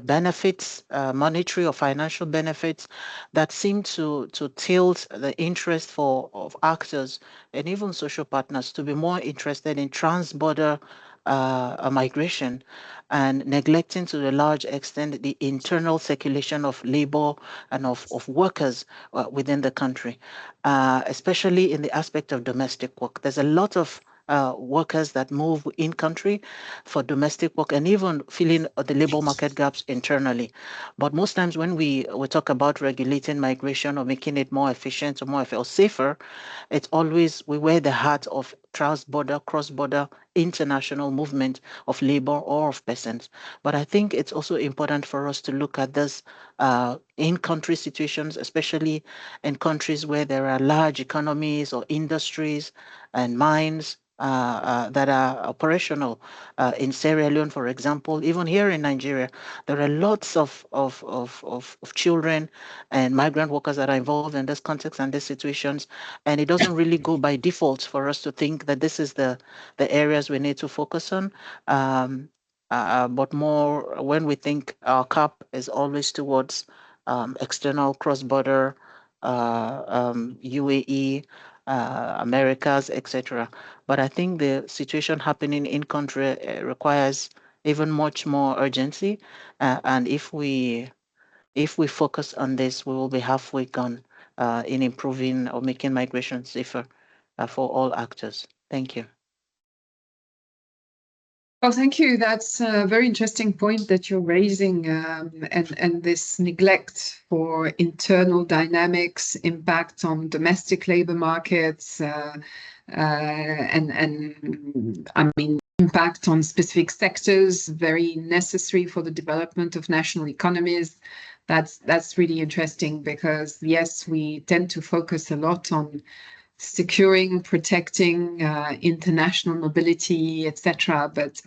benefits, monetary or financial benefits, that seem to tilt the interest of actors and even social partners to be more interested in trans-border migration, and neglecting to a large extent the internal circulation of labor and of workers within the country, especially in the aspect of domestic work. There's a lot of workers that move in country for domestic work and even filling the labor market gaps internally. But most times when we talk about regulating migration or making it more efficient or safer, it's always we wear the hat of trans-border, cross-border, international movement of labor or of persons. But I think it's also important for us to look at this in-country situations, especially in countries where there are large economies or industries and mines that are operational. In Sierra Leone, for example, even here in Nigeria, there are lots of children and migrant workers that are involved in this context and these situations. And it doesn't really go by default for us to think that this is the areas we need to focus on. But more when we think our cap is always towards external cross-border, UAE, Americas, etc. But I think the situation happening in country requires even much more urgency. And if we focus on this, we will be halfway gone in improving or making migration safer for all actors. Thank you. Well, thank you. That's a very interesting point that you're raising, and this neglect for internal dynamics, impact on domestic labor markets, and I mean, impact on specific sectors, very necessary for the development of national economies. That's really interesting because, yes, we tend to focus a lot on securing, protecting international mobility, etc. But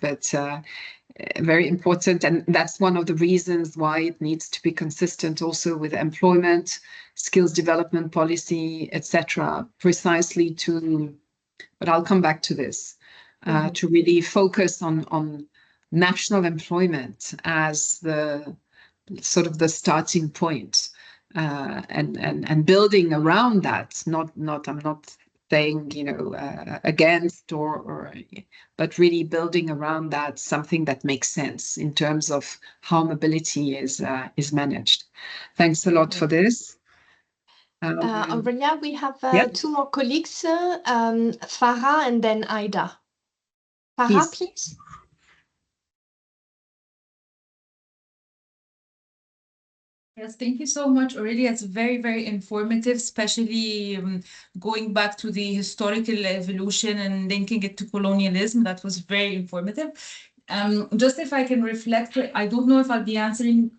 very important, and that's one of the reasons why it needs to be consistent also with employment, skills development policy, etc. Precisely to, but I'll come back to this, to really focus on national employment as the sort of the starting point. And building around that, I'm not saying, against but really building around that something that makes sense in terms of how mobility is managed. Thanks a lot for this. Aurelia, we have two more colleagues, Farah and then Aida. Farah, please. Yes, thank you so much, Aurelia. It's very, very informative, especially going back to the historical evolution and linking it to colonialism. That was very informative. Just if I can reflect, I don't know if I'll be answering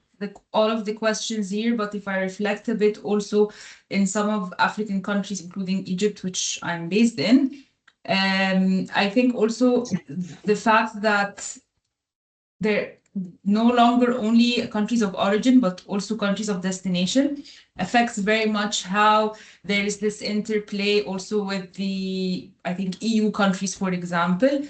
all of the questions here, but if I reflect a bit also in some of African countries, including Egypt, which I'm based in, I think also the fact that they're no longer only countries of origin, but also countries of destination affects very much how there is this interplay also with the, I think, EU countries, for example,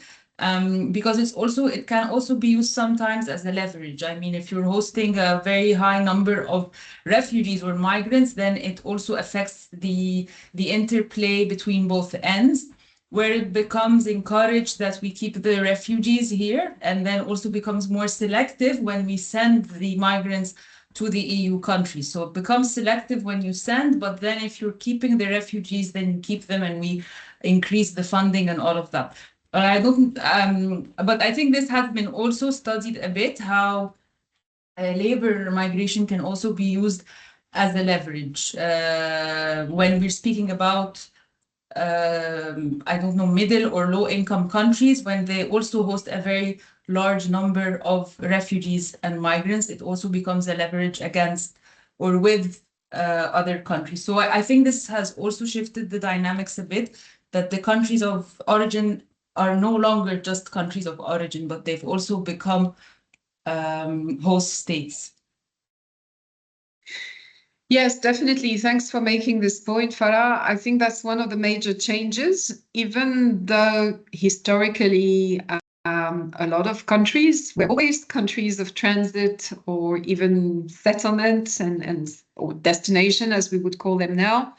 because it can also be used sometimes as a leverage. I mean, if you're hosting a very high number of refugees or migrants, then it also affects the interplay between both ends, where it becomes encouraged that we keep the refugees here, and then also becomes more selective when we send the migrants to the EU countries. So it becomes selective when you send, but then if you're keeping the refugees, then you keep them and we increase the funding and all of that. But I think this has been also studied a bit, how labor migration can also be used as a leverage when we're speaking about I don't know, middle or low income countries, when they also host a very large number of refugees and migrants, it also becomes a leverage against or with other countries. So I think this has also shifted the dynamics a bit, that the countries of origin are no longer just countries of origin, but they've also become host states. Yes, definitely. Thanks for making this point, Farah. I think that's one of the major changes, even though historically a lot of countries were always countries of transit or even settlement or destination, as we would call them now.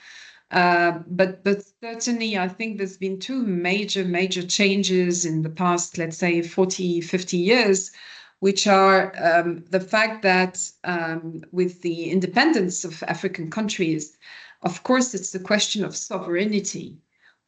But certainly, I think there's been two major changes in the past, let's say 40, 50 years, which are the fact that with the independence of African countries, of course, it's the question of sovereignty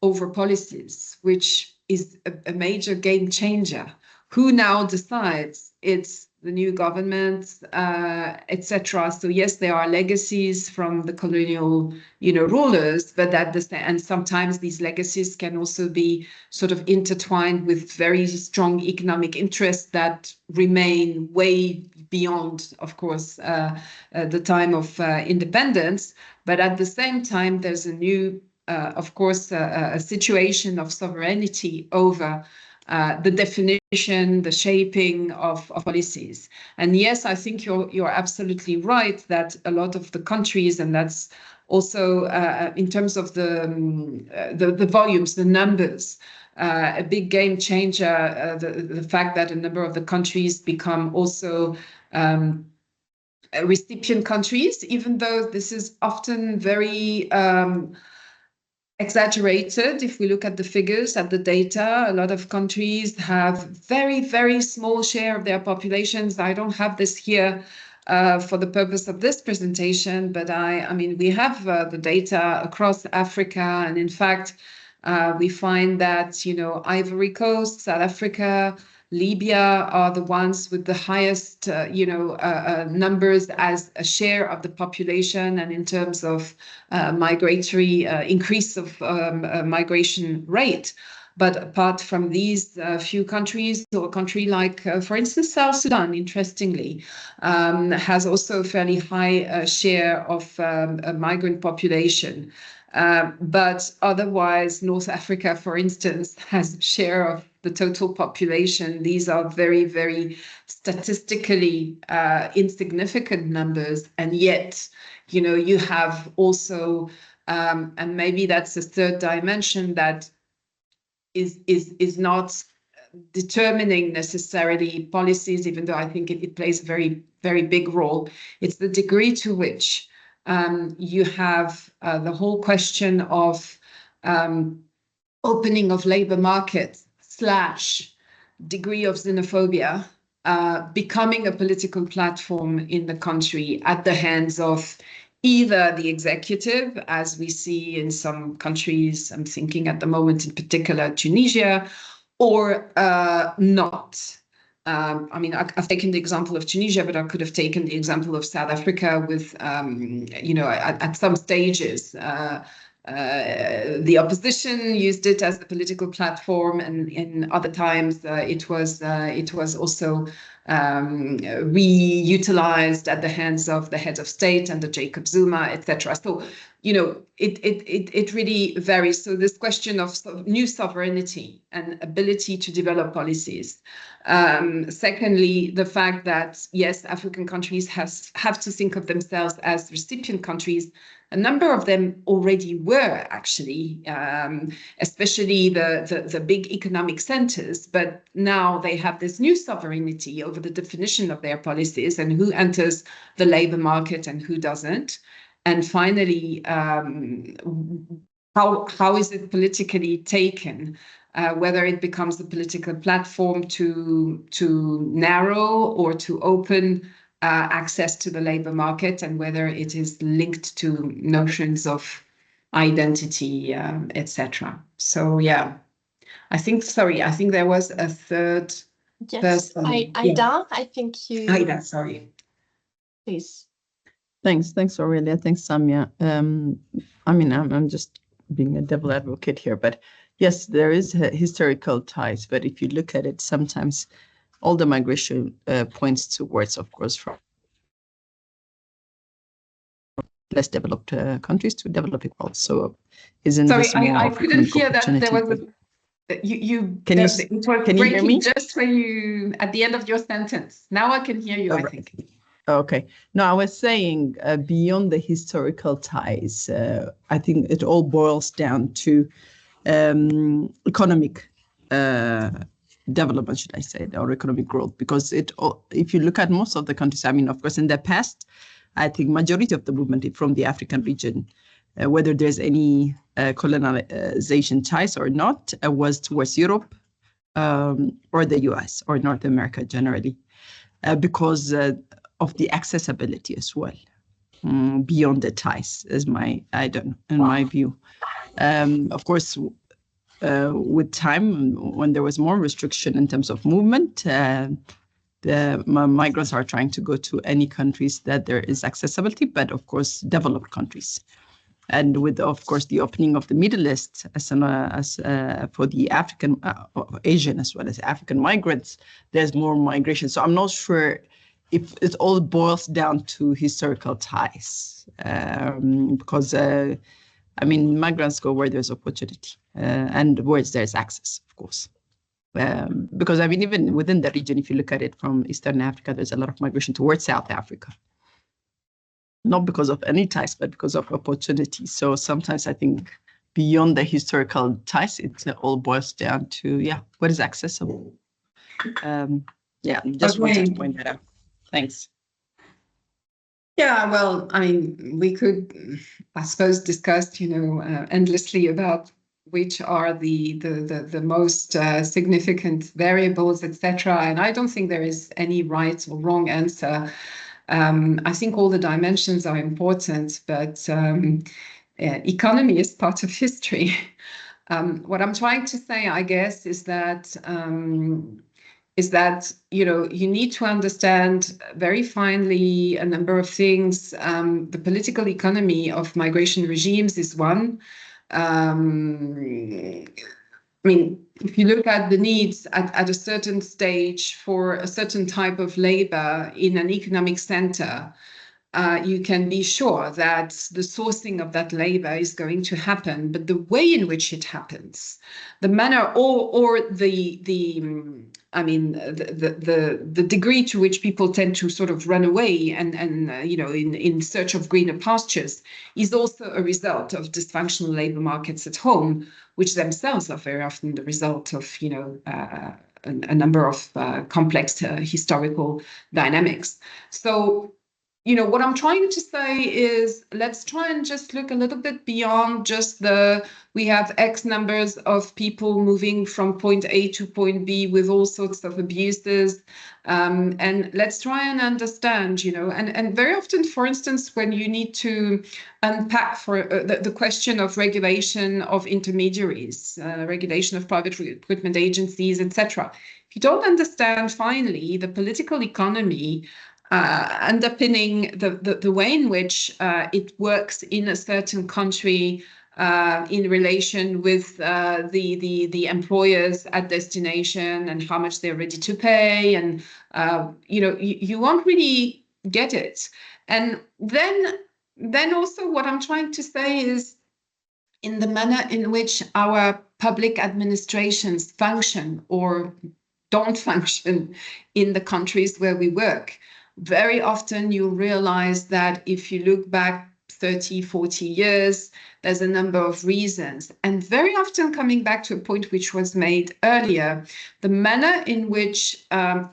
over policies, which is a major game changer. Who now decides? It's the new government, etc. So yes, there are legacies from the colonial, rulers, but and sometimes these legacies can also be sort of intertwined with very strong economic interests that remain way beyond, of course, the time of independence. But at the same time, there's a new, of course, a situation of sovereignty over the definition, the shaping of policies. And yes, I think you're absolutely right that a lot of the countries, and that's also in terms of the volumes, the numbers, a big game changer, the fact that a number of the countries become also recipient countries, even though this is often very exaggerated. If we look at the figures, at the data, a lot of countries have very, very small share of their populations. I don't have this here for the purpose of this presentation, but I mean, we have the data across Africa, and in fact, we find that, Ivory Coast, South Africa, Libya are the ones with the highest, numbers as a share of the population, and in terms of migratory increase of migration rate. But apart from these few countries, or a country like, for instance, South Sudan, interestingly, has also a fairly high share of a migrant population. But otherwise, North Africa, for instance, has a share of the total population. These are very, very statistically insignificant numbers. And yet, you have also, and maybe that's a third dimension that is not determining necessarily policies, even though I think it plays a very, very big role. It's the degree to which you have the whole question of opening of labor markets / degree of xenophobia becoming a political platform in the country at the hands of either the executive, as we see in some countries, I'm thinking at the moment in particular Tunisia, or not. I mean, I've taken the example of Tunisia, but I could have taken the example of South Africa with, you know, at some stages, the opposition used it as a political platform, and in other times it was also reutilized at the hands of the head of state under Jacob Zuma, etc. So, you know, it really varies. So this question of new sovereignty and ability to develop policies. Secondly, the fact that, yes, African countries have to think of themselves as recipient countries. A number of them already were, actually, especially the big economic centers, but now they have this new sovereignty over the definition of their policies and who enters the labor market and who doesn't. And finally, how is it politically taken? Whether it becomes a political platform to narrow or to open access to the labor market, and whether it is linked to notions of identity, etc. So yeah, I think there was a third person. Aida, yeah. I think you. Aida, sorry. Please. Thanks, Aurelia. Thanks, Samia. I mean, I'm just being a devil advocate here, but yes, there is historical ties. But if you look at it, sometimes all the migration points towards, of course, from less developed countries to developing world. So, isn't sorry, this more I couldn't hear that there was Can you hear me? Just when you at the end of your sentence. Now I can hear you. I think. Okay. No, I was saying beyond the historical ties, I think it all boils down to economic development, should I say, or economic growth, because if you look at most of the countries, I mean, of course, in the past, I think majority of the movement from the African region, whether there's any colonization ties or not, was towards Europe or the US or North America generally, because of the accessibility as well, beyond the ties, is my view. Of course, with time, when there was more restriction in terms of movement, the migrants are trying to go to any countries that there is accessibility, but of course, developed countries. And with, of course, the opening of the Middle East as for the African, Asian as well as African migrants, there's more migration. So I'm not sure if it all boils down to historical ties, because I mean, migrants go where there's opportunity and where there's access, of course. Because I mean, even within the region, if you look at it from Eastern Africa, there's a lot of migration towards South Africa. Not because of any ties, but because of opportunity. So sometimes I think beyond the historical ties, it all boils down to, yeah, what is accessible? Yeah, just wanted to point that out. Thanks. Yeah, well, I mean, we could, I suppose, discuss, you know, endlessly about which are the most significant variables, etc. And I don't think there is any right or wrong answer. I think all the dimensions are important, but economy is part of history. What I'm trying to say, I guess, is that you know, you need to understand very finely a number of things. The political economy of migration regimes is one. I mean, if you look at the needs at a certain stage for a certain type of labor in an economic center, you can be sure that the sourcing of that labor is going to happen, but the way in which it happens, the manner or the degree to which people tend to sort of run away and you know, in search of greener pastures is also a result of dysfunctional labor markets at home, which themselves are very often the result of, you know, a number of complex historical dynamics. So, you know, what I'm trying to say is, let's try and just look a little bit beyond just we have X numbers of people moving from point A to point B with all sorts of abuses. And let's try and understand, you know, and very often, for instance, when you need to unpack for the question of regulation of intermediaries, regulation of private recruitment agencies, etc. If you don't understand finally the political economy underpinning the way in which it works in a certain country in relation with the employers at destination and how much they're ready to pay, and you won't really get it. And then also what I'm trying to say is, in the manner in which our public administrations function or don't function in the countries where we work, very often you realize that if you look back 30, 40 years, there's a number of reasons. And very often, coming back to a point which was made earlier, the manner in which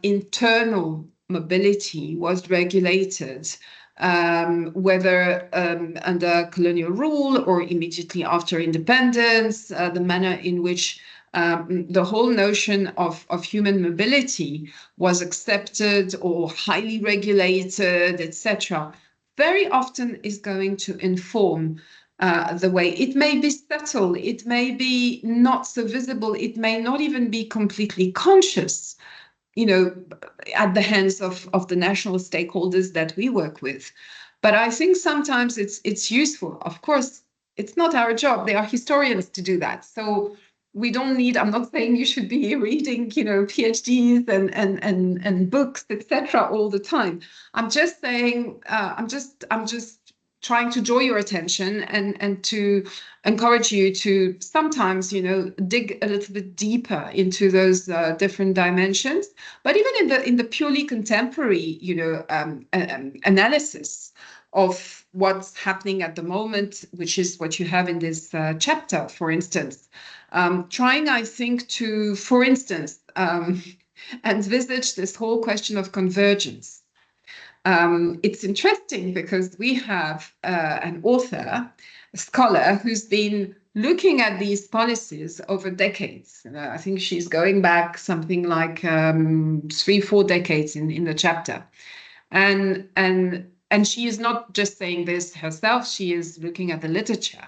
internal mobility was regulated, whether under colonial rule or immediately after independence, the manner in which the whole notion of human mobility was accepted or highly regulated, etc., very often is going to inform the way. It may be subtle, it may be not so visible, it may not even be completely conscious, at the hands of the national stakeholders that we work with. But I think sometimes it's useful. Of course, it's not our job. There are historians to do that. So we don't need, I'm not saying you should be reading, PhDs and books, etc. all the time. I'm just saying, I'm just trying to draw your attention and to encourage you to sometimes, dig a little bit deeper into those different dimensions. But even in the purely contemporary, analysis of what's happening at the moment, which is what you have in this chapter, for instance, trying, I think, to, for instance, envisage this whole question of convergence. It's interesting because we have an author, a scholar, who's been looking at these policies over decades. I think she's going back something like 3-4 decades in the chapter. And she is not just saying this herself, she is looking at the literature.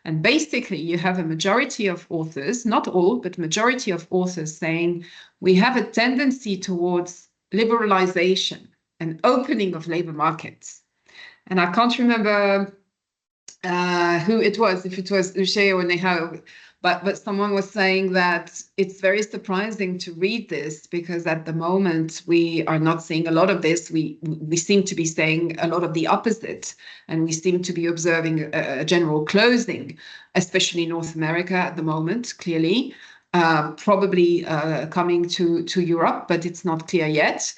And basically, you have a majority of authors, not all, but majority of authors saying we have a tendency towards liberalization and opening of labor markets. And I can't remember who it was, if it was Uche or Nehao, but someone was saying that it's very surprising to read this because at the moment we are not seeing a lot of this. We seem to be saying a lot of the opposite, and we seem to be observing a general closing, especially in North America at the moment, clearly, probably coming to Europe, but it's not clear yet.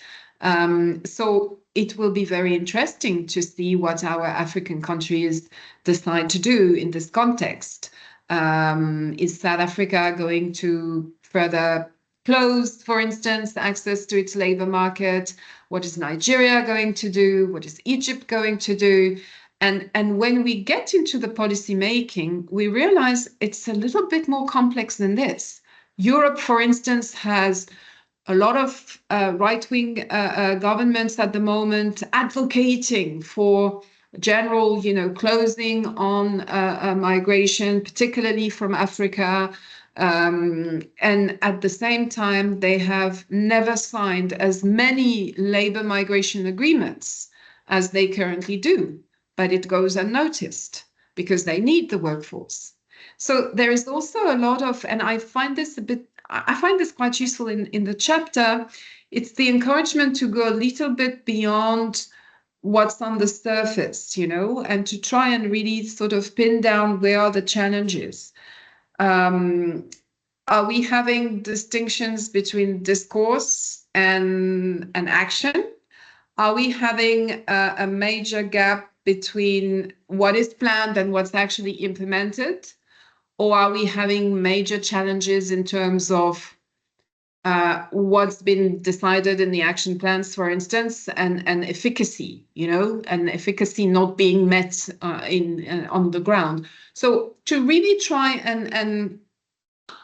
So it will be very interesting to see what our African countries decide to do in this context. Is South Africa going to further close, for instance, access to its labor market? What is Nigeria going to do? What is Egypt going to do? And when we get into the policy making, we realize it's a little bit more complex than this. Europe, for instance, has a lot of right-wing governments at the moment advocating for general, closing on migration, particularly from Africa. And at the same time, they have never signed as many labor migration agreements as they currently do, but it goes unnoticed because they need the workforce. So there is also a lot of, and I find this quite useful in the chapter. It's the encouragement to go a little bit beyond what's on the surface, and to try and really sort of pin down where are the challenges. Are we having distinctions between discourse and action? Are we having a major gap between what is planned and what's actually implemented? Or are we having major challenges in terms of what's been decided in the action plans, for instance, and efficacy, and efficacy not being met on the ground? So to really try and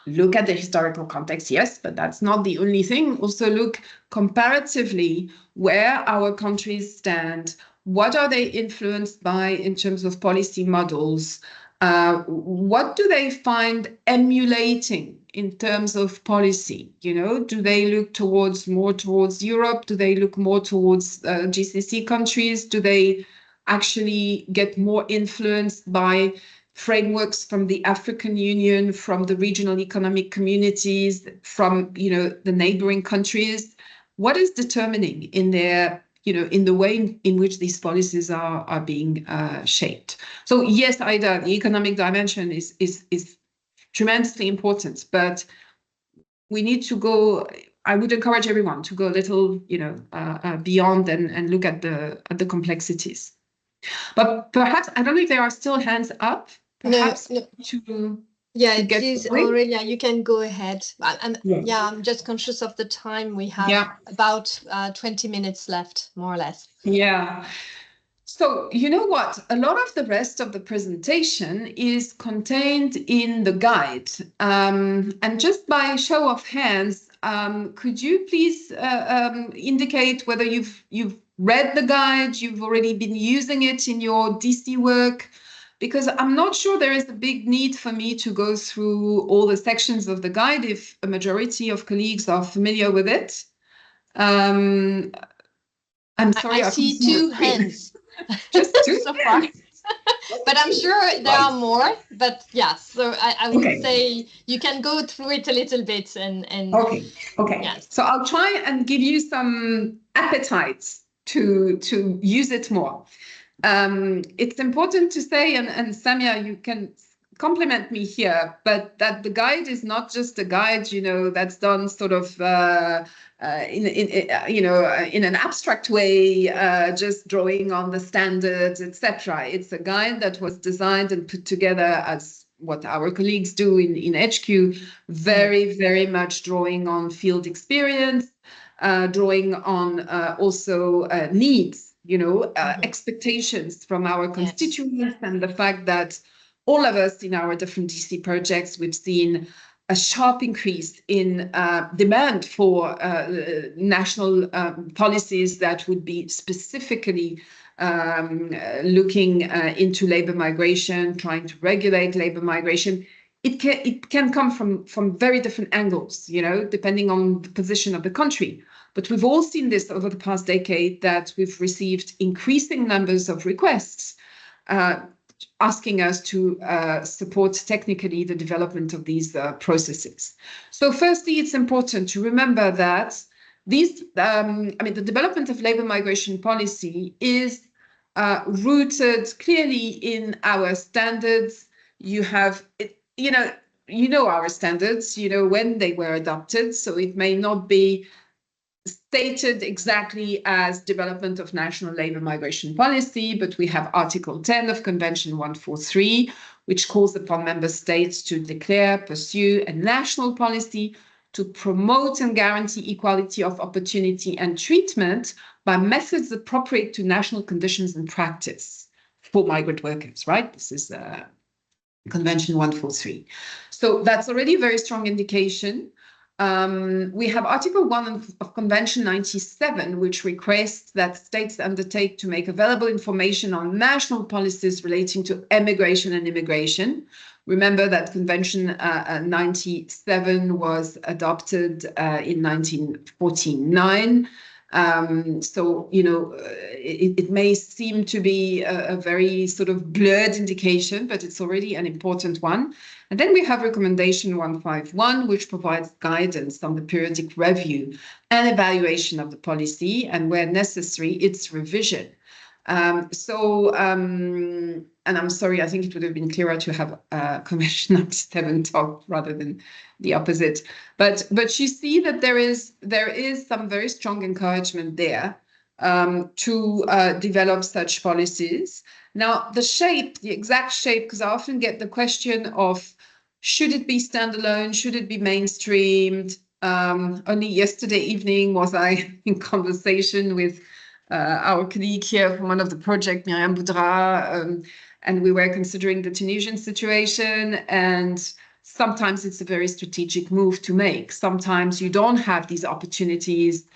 look at the historical context, yes, but that's not the only thing. Also look comparatively where our countries stand, what are they influenced by in terms of policy models, What do they find emulating in terms of policy? You know, do they look more towards Europe? Do they look more towards GCC countries? Do they actually get more influenced by frameworks from the African Union, from the regional economic communities, from, you know, the neighboring countries? What is determining in their, you know, in the way in which these policies are being shaped? So yes, Ida, the economic dimension is tremendously important, but we need to go. I would encourage everyone to go a little, you know, beyond and look at the complexities. But perhaps, I don't know if there are still hands up. Perhaps no. to yeah, get please, going. Aurelia, you can go ahead. And Yeah. yeah, I'm just conscious of the time. We have about 20 minutes left, more or less. Yeah. So you know what? A lot of the rest of the presentation is contained in the guide. And just by show of hands, could you please indicate whether you've read the guide, you've already been using it in your DC work? Because I'm not sure there is a big need for me to go through all the sections of the guide if a majority of colleagues are familiar with it. I'm sorry. I see two hands. Just two so far. But I'm sure there are more. But yeah, so I would say you can go through it a little bit and okay. Yes. So I'll try and give you some appetites to use it more. It's important to say, and Samia, you can compliment me here, but that the guide is not just a guide, you know, that's done sort of in an abstract way, just drawing on the standards, etc. It's a guide that was designed and put together as what our colleagues do in HQ, very, very much drawing on field experience, drawing on also needs. You know, expectations from our constituents, and the fact that all of us in our different DC projects, we've seen a sharp increase in demand for national policies that would be specifically looking into labor migration, trying to regulate labor migration. It can come from very different angles, you know, depending on the position of the country. But we've all seen this over the past decade, that we've received increasing numbers of requests asking us to support technically the development of these processes. So firstly, it's important to remember that these, the development of labor migration policy is rooted clearly in our standards. You have, you know our standards, you know when they were adopted, so it may not be stated exactly as development of national labor migration policy, but we have Article 10 of Convention 143, which calls upon member states to declare, pursue a national policy to promote and guarantee equality of opportunity and treatment by methods appropriate to national conditions and practice for migrant workers, right? This is Convention 143. So that's already a very strong indication. We have Article 1 of Convention 97, which requests that states undertake to make available information on national policies relating to emigration and immigration. Remember that Convention 97 was adopted in 1949. So, you know, it may seem to be a very sort of blurred indication, but it's already an important one. And then we have Recommendation 151, which provides guidance on the periodic review and evaluation of the policy, and where necessary, its revision. And I'm sorry, I think it would have been clearer to have Convention 97 talk rather than the opposite. But you see that there is some very strong encouragement there to develop such policies. Now, the exact shape, because I often get the question of, should it be standalone? Should it be mainstreamed? Only yesterday evening was I in conversation with our colleague here from one of the projects, Myriam Boudra, and we were considering the Tunisian situation. And sometimes it's a very strategic move to make. Sometimes you don't have these opportunities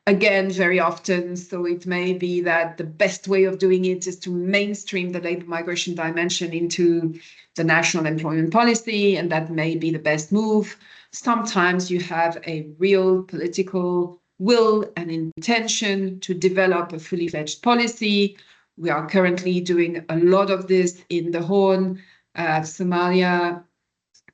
again, very often. So it may be that the best way of doing it is to mainstream the labor migration dimension into the national employment policy, and that may be the best move. Sometimes you have a real political will and intention to develop a fully fledged policy. We are currently doing a lot of this in the Horn, Somalia,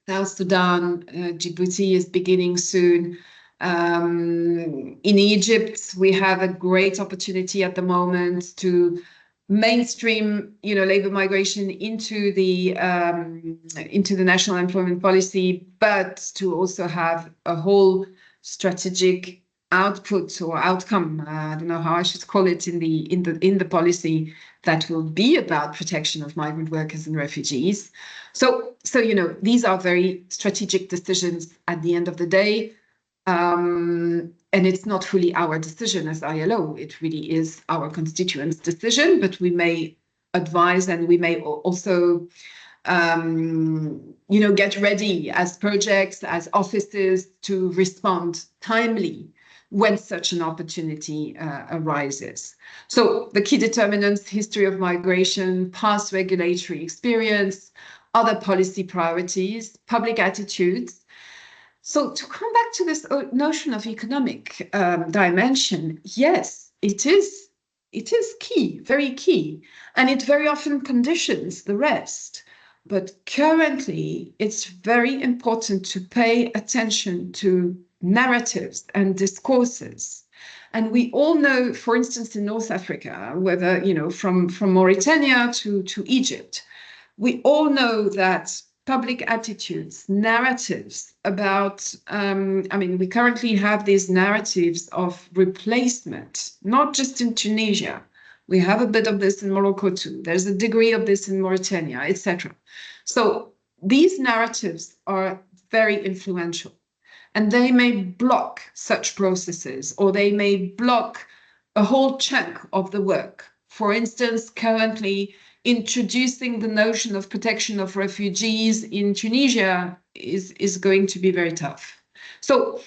South Sudan, Djibouti is beginning soon. In Egypt, we have a great opportunity at the moment to mainstream, labor migration into the national employment policy, but to also have a whole strategic output or outcome. I don't know how I should call it in the policy that will be about protection of migrant workers and refugees. So these are very strategic decisions at the end of the day. And it's not fully our decision as ILO. It really is our constituents' decision, but we may advise and we may also, get ready as projects, as offices to respond timely when such an opportunity arises. So the key determinants: history of migration, past regulatory experience, other policy priorities, public attitudes. So to come back to this notion of economic dimension, yes, it is key, very key, and it very often conditions the rest. But currently, it's very important to pay attention to narratives and discourses. And we all know, for instance, in North Africa, whether, from Mauritania to Egypt, we all know that public attitudes, narratives about, we currently have these narratives of replacement, not just in Tunisia. We have a bit of this in Morocco too. There's a degree of this in Mauritania, etc. So these narratives are very influential, and they may block such processes, or they may block a whole chunk of the work. For instance, currently, introducing the notion of protection of refugees in Tunisia is going to be very tough. So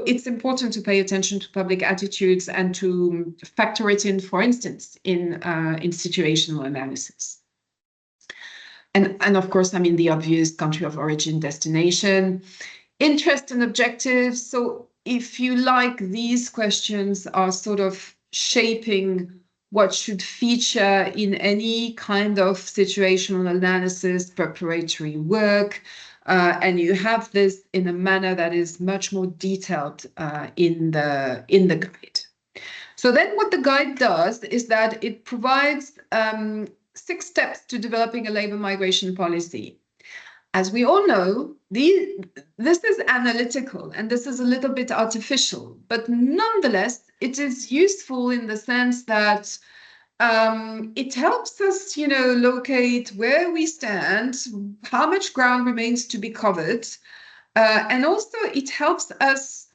it's important to pay attention to public attitudes and to factor it in, for instance, in situational analysis. And of course, the obvious country of origin, destination, interest and objectives. So if you like, these questions are sort of shaping what should feature in any kind of situational analysis, preparatory work, and you have this in a manner that is much more detailed in the guide. So then what the guide does is that it provides 6 steps to developing a labor migration policy. As we all know, this is analytical and this is a little bit artificial, but nonetheless, it is useful in the sense that it helps us, locate where we stand, how much ground remains to be covered, and also it helps us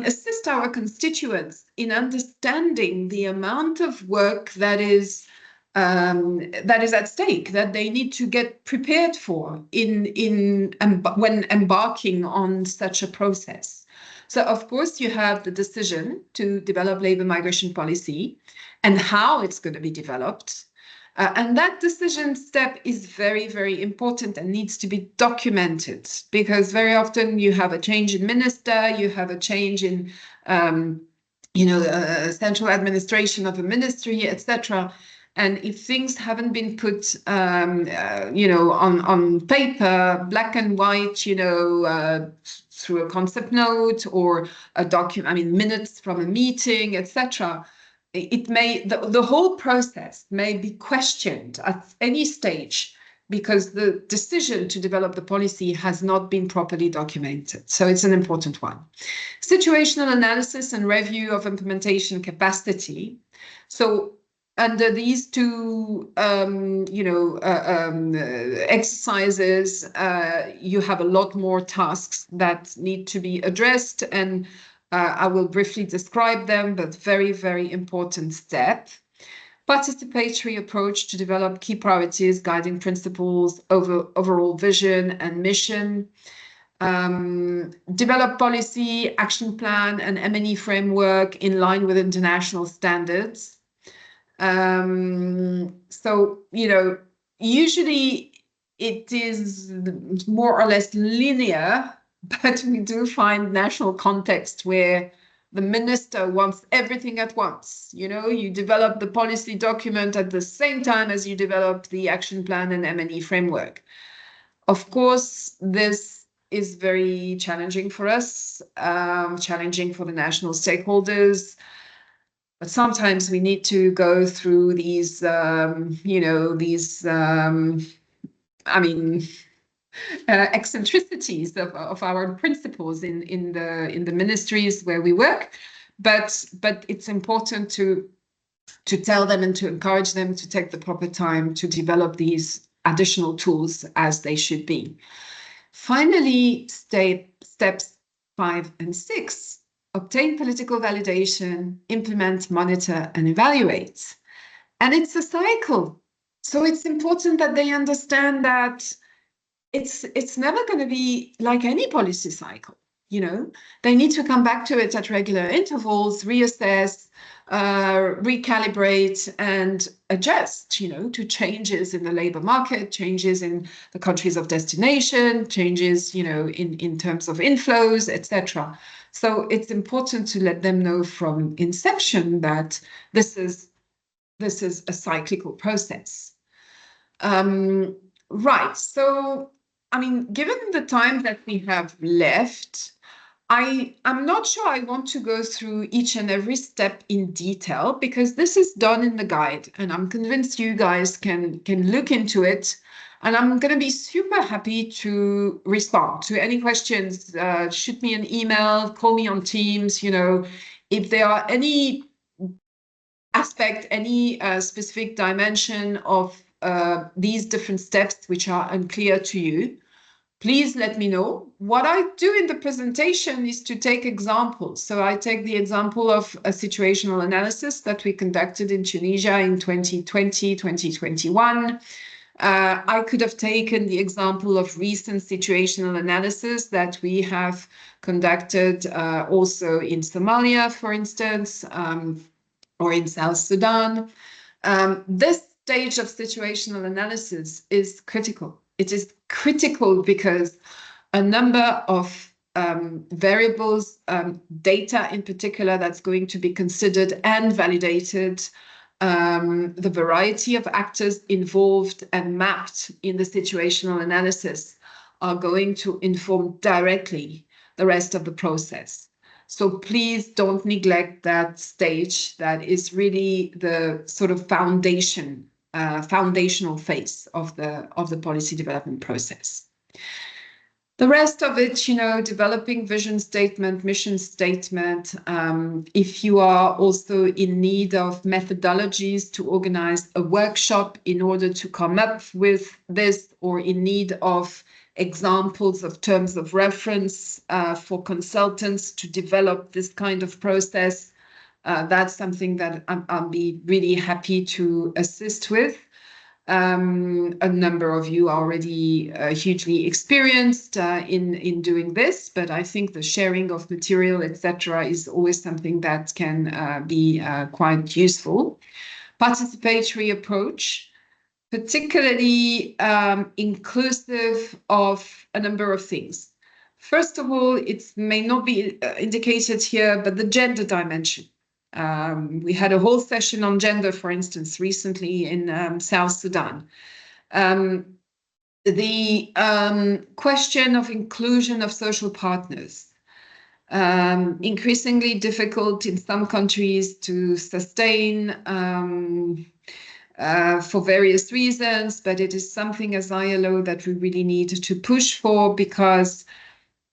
assist our constituents in understanding the amount of work that is at stake, that they need to get prepared for when embarking on such a process. So, of course, you have the decision to develop labor migration policy and how it's going to be developed. And that decision step is very, very important and needs to be documented, because very often you have a change in minister, you have a change in, central administration of a ministry, etc. And if things haven't been put, on paper, black and white, through a concept note or a document, minutes from a meeting, etc., the whole process may be questioned at any stage because the decision to develop the policy has not been properly documented. So it's an important one. Situational analysis and review of implementation capacity. So under these 2, exercises, you have a lot more tasks that need to be addressed, and I will briefly describe them, but very, very important step. Participatory approach to develop key priorities, guiding principles, overall vision and mission. develop policy, action plan, and M&E framework in line with international standards. So, you know, usually it is more or less linear, but we do find national context where the minister wants everything at once. You know, you develop the policy document at the same time as you develop the action plan and M&E framework. Of course, this is very challenging for us, challenging for the national stakeholders. But sometimes we need to go through these, you know, these, eccentricities of our principles in the ministries where we work. But it's important to tell them and to encourage them to take the proper time to develop these additional tools as they should be. Finally, steps 5 and 6. Obtain political validation, implement, monitor, and evaluate. And it's a cycle. So it's important that they understand that it's never going to be like any policy cycle. You know, they need to come back to it at regular intervals, reassess, recalibrate, and adjust, you know, to changes in the labor market, changes in the countries of destination, changes, you know, in terms of inflows, etc. So it's important to let them know from inception that this is a cyclical process. Right. So, I mean, given the time that we have left, I'm not sure I want to go through each and every step in detail, because this is done in the guide, and I'm convinced you guys can look into it. And I'm going to be super happy to respond to any questions. Shoot me an email, call me on Teams. You know, if there are any aspect, any specific dimension of these different steps which are unclear to you, please let me know. What I do in the presentation is to take examples. So I take the example of a situational analysis that we conducted in Tunisia in 2020, 2021. I could have taken the example of recent situational analysis that we have conducted also in Somalia, for instance, or in South Sudan. This stage of situational analysis is critical. It is critical because a number of variables, data in particular, that's going to be considered and validated, the variety of actors involved and mapped in the situational analysis are going to inform directly the rest of the process. So please don't neglect that stage. That is really the sort of foundational phase of the policy development process. The rest of it, you know, developing vision statement, mission statement. If you are also in need of methodologies to organize a workshop in order to come up with this, or in need of examples of terms of reference for consultants to develop this kind of process, that's something that I'll be really happy to assist with. A number of you are already hugely experienced in doing this, but I think the sharing of material, etc., is always something that can be quite useful. Participatory approach, particularly inclusive of a number of things. First of all, it may not be indicated here, but the gender dimension. We had a whole session on gender, for instance, recently in South Sudan. The question of inclusion of social partners, increasingly difficult in some countries to sustain for various reasons, but it is something as ILO that we really need to push for, because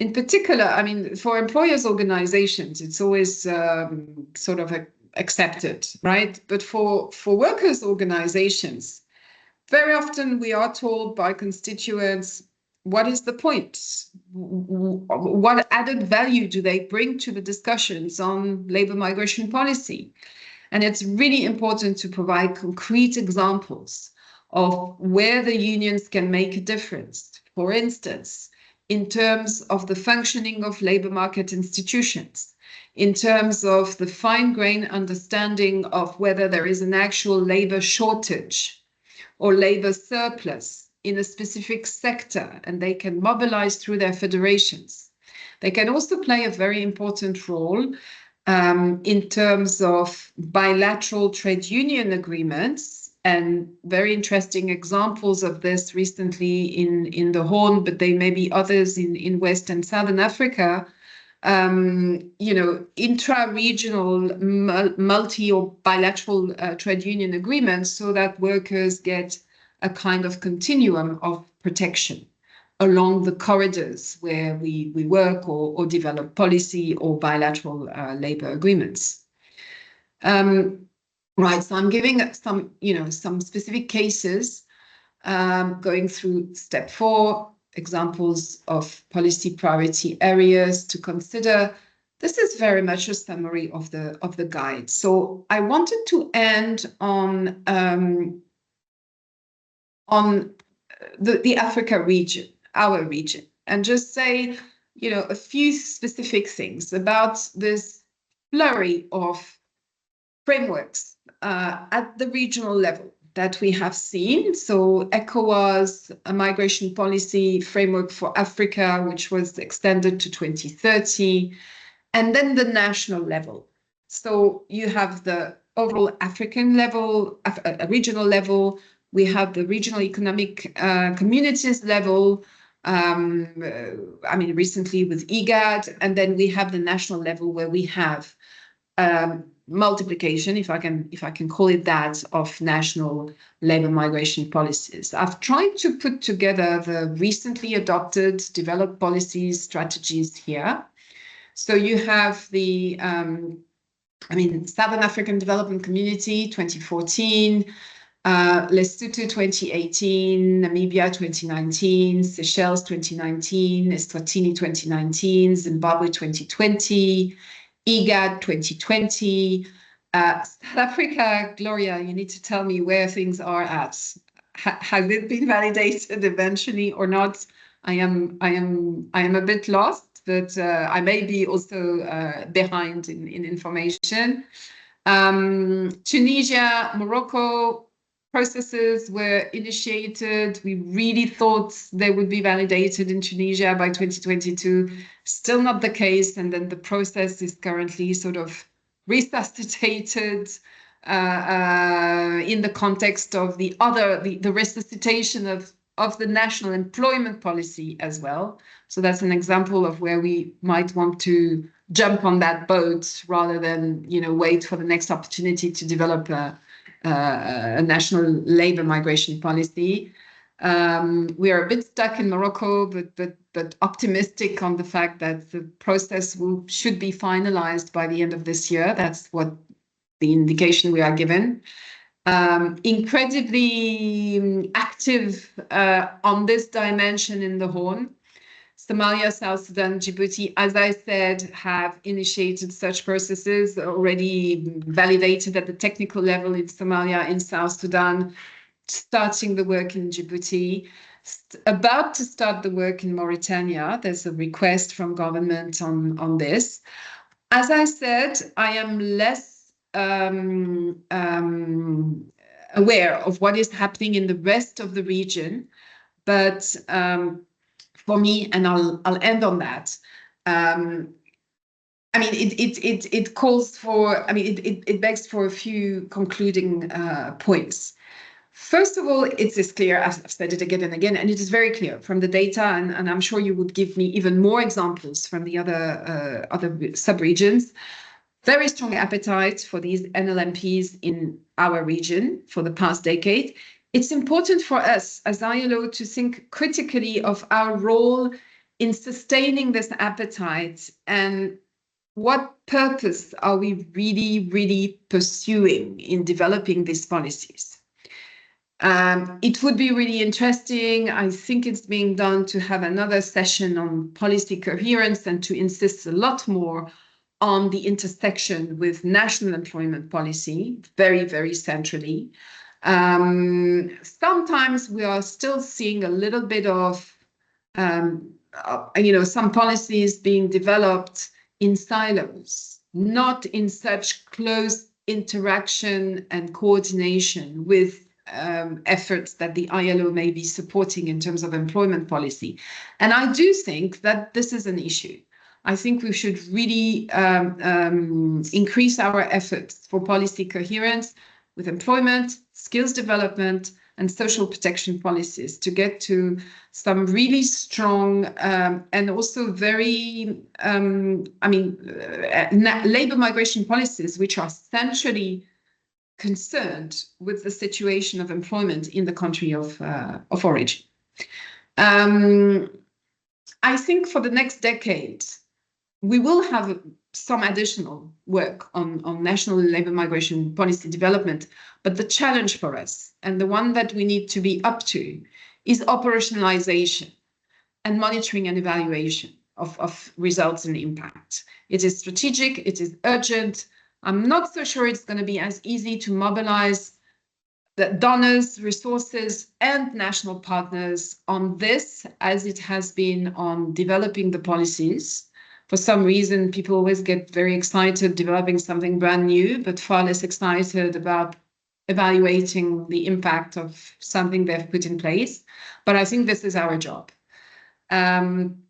in particular, I mean, for employers' organizations, it's always sort of accepted, right? But for workers' organizations, very often we are told by constituents, what is the point? What added value do they bring to the discussions on labor migration policy? And it's really important to provide concrete examples of where the unions can make a difference. For instance, in terms of the functioning of labor market institutions, in terms of the fine-grained understanding of whether there is an actual labor shortage or labor surplus in a specific sector, and they can mobilize through their federations. They can also play a very important role in terms of bilateral trade union agreements, and very interesting examples of this recently in the Horn, but there may be others in West and Southern Africa. You know, intra-regional, multi or bilateral trade union agreements, so that workers get a kind of continuum of protection along the corridors where we work or develop policy or bilateral labor agreements. Right, so I'm giving some, some specific cases, going through step 4, examples of policy priority areas to consider. This is very much a summary of the guide. So I wanted to end on the Africa region, our region, and just say, a few specific things about this flurry of frameworks at the regional level that we have seen. So ECOWAS, a migration policy framework for Africa, which was extended to 2030, and then the national level. So you have the overall African level, a regional level. We have the regional economic communities level, recently with IGAD, and then we have the national level where we have multiplication, if I can call it that, of national labor migration policies. I've tried to put together the recently adopted developed policies strategies here. So you have the Southern African Development Community 2014, Lesotho 2018, Namibia 2019, Seychelles 2019, Eswatini 2019, Zimbabwe 2020, IGAD 2020, South Africa. Gloria, you need to tell me where things are at. Has it been validated eventually or not? I am a bit lost, but I may be also behind in information. Tunisia, Morocco, processes were initiated. We really thought they would be validated in Tunisia by 2022. Still not the case. And then the process is currently sort of resuscitated in the context of the resuscitation of the national employment policy as well. So that's an example of where we might want to jump on that boat rather than, wait for the next opportunity to develop a national labor migration policy. We are a bit stuck in Morocco, but optimistic on the fact that the process should be finalized by the end of this year. That's what the indication we are given. Incredibly active on this dimension in the Horn. Somalia, South Sudan, Djibouti, as I said, have initiated such processes, already validated at the technical level in Somalia, in South Sudan, starting the work in Djibouti, about to start the work in Mauritania. There's a request from government on this. As I said, I am less aware of what is happening in the rest of the region, but for me, and I'll end on that. It calls for. It begs for a few concluding points. First of all, it is clear, I've said it again and again, and it is very clear from the data, and I'm sure you would give me even more examples from the other sub-regions. Very strong appetite for these NLMPs in our region for the past decade. It's important for us as ILO to think critically of our role in sustaining this appetite and what purpose are we really, really pursuing in developing these policies. It would be really interesting, I think it's being done, to have another session on policy coherence and to insist a lot more on the intersection with national employment policy, very, very centrally. Sometimes we are still seeing a little bit of some policies being developed in silos, not in such close interaction and coordination with efforts that the ILO may be supporting in terms of employment policy. And I do think that this is an issue. I think we should really increase our efforts for policy coherence with employment, skills development, and social protection policies to get to some really strong and also very, labor migration policies which are centrally concerned with the situation of employment in the country of origin. I think for the next decade, we will have some additional work on national labor migration policy development, but the challenge for us, and the one that we need to be up to, is operationalization and monitoring and evaluation of results and impact. It is strategic, it is urgent. I'm not so sure it's going to be as easy to mobilize the donors, resources, and national partners on this as it has been on developing the policies. For some reason, people always get very excited developing something brand new, but far less excited about evaluating the impact of something they've put in place. But I think this is our job. And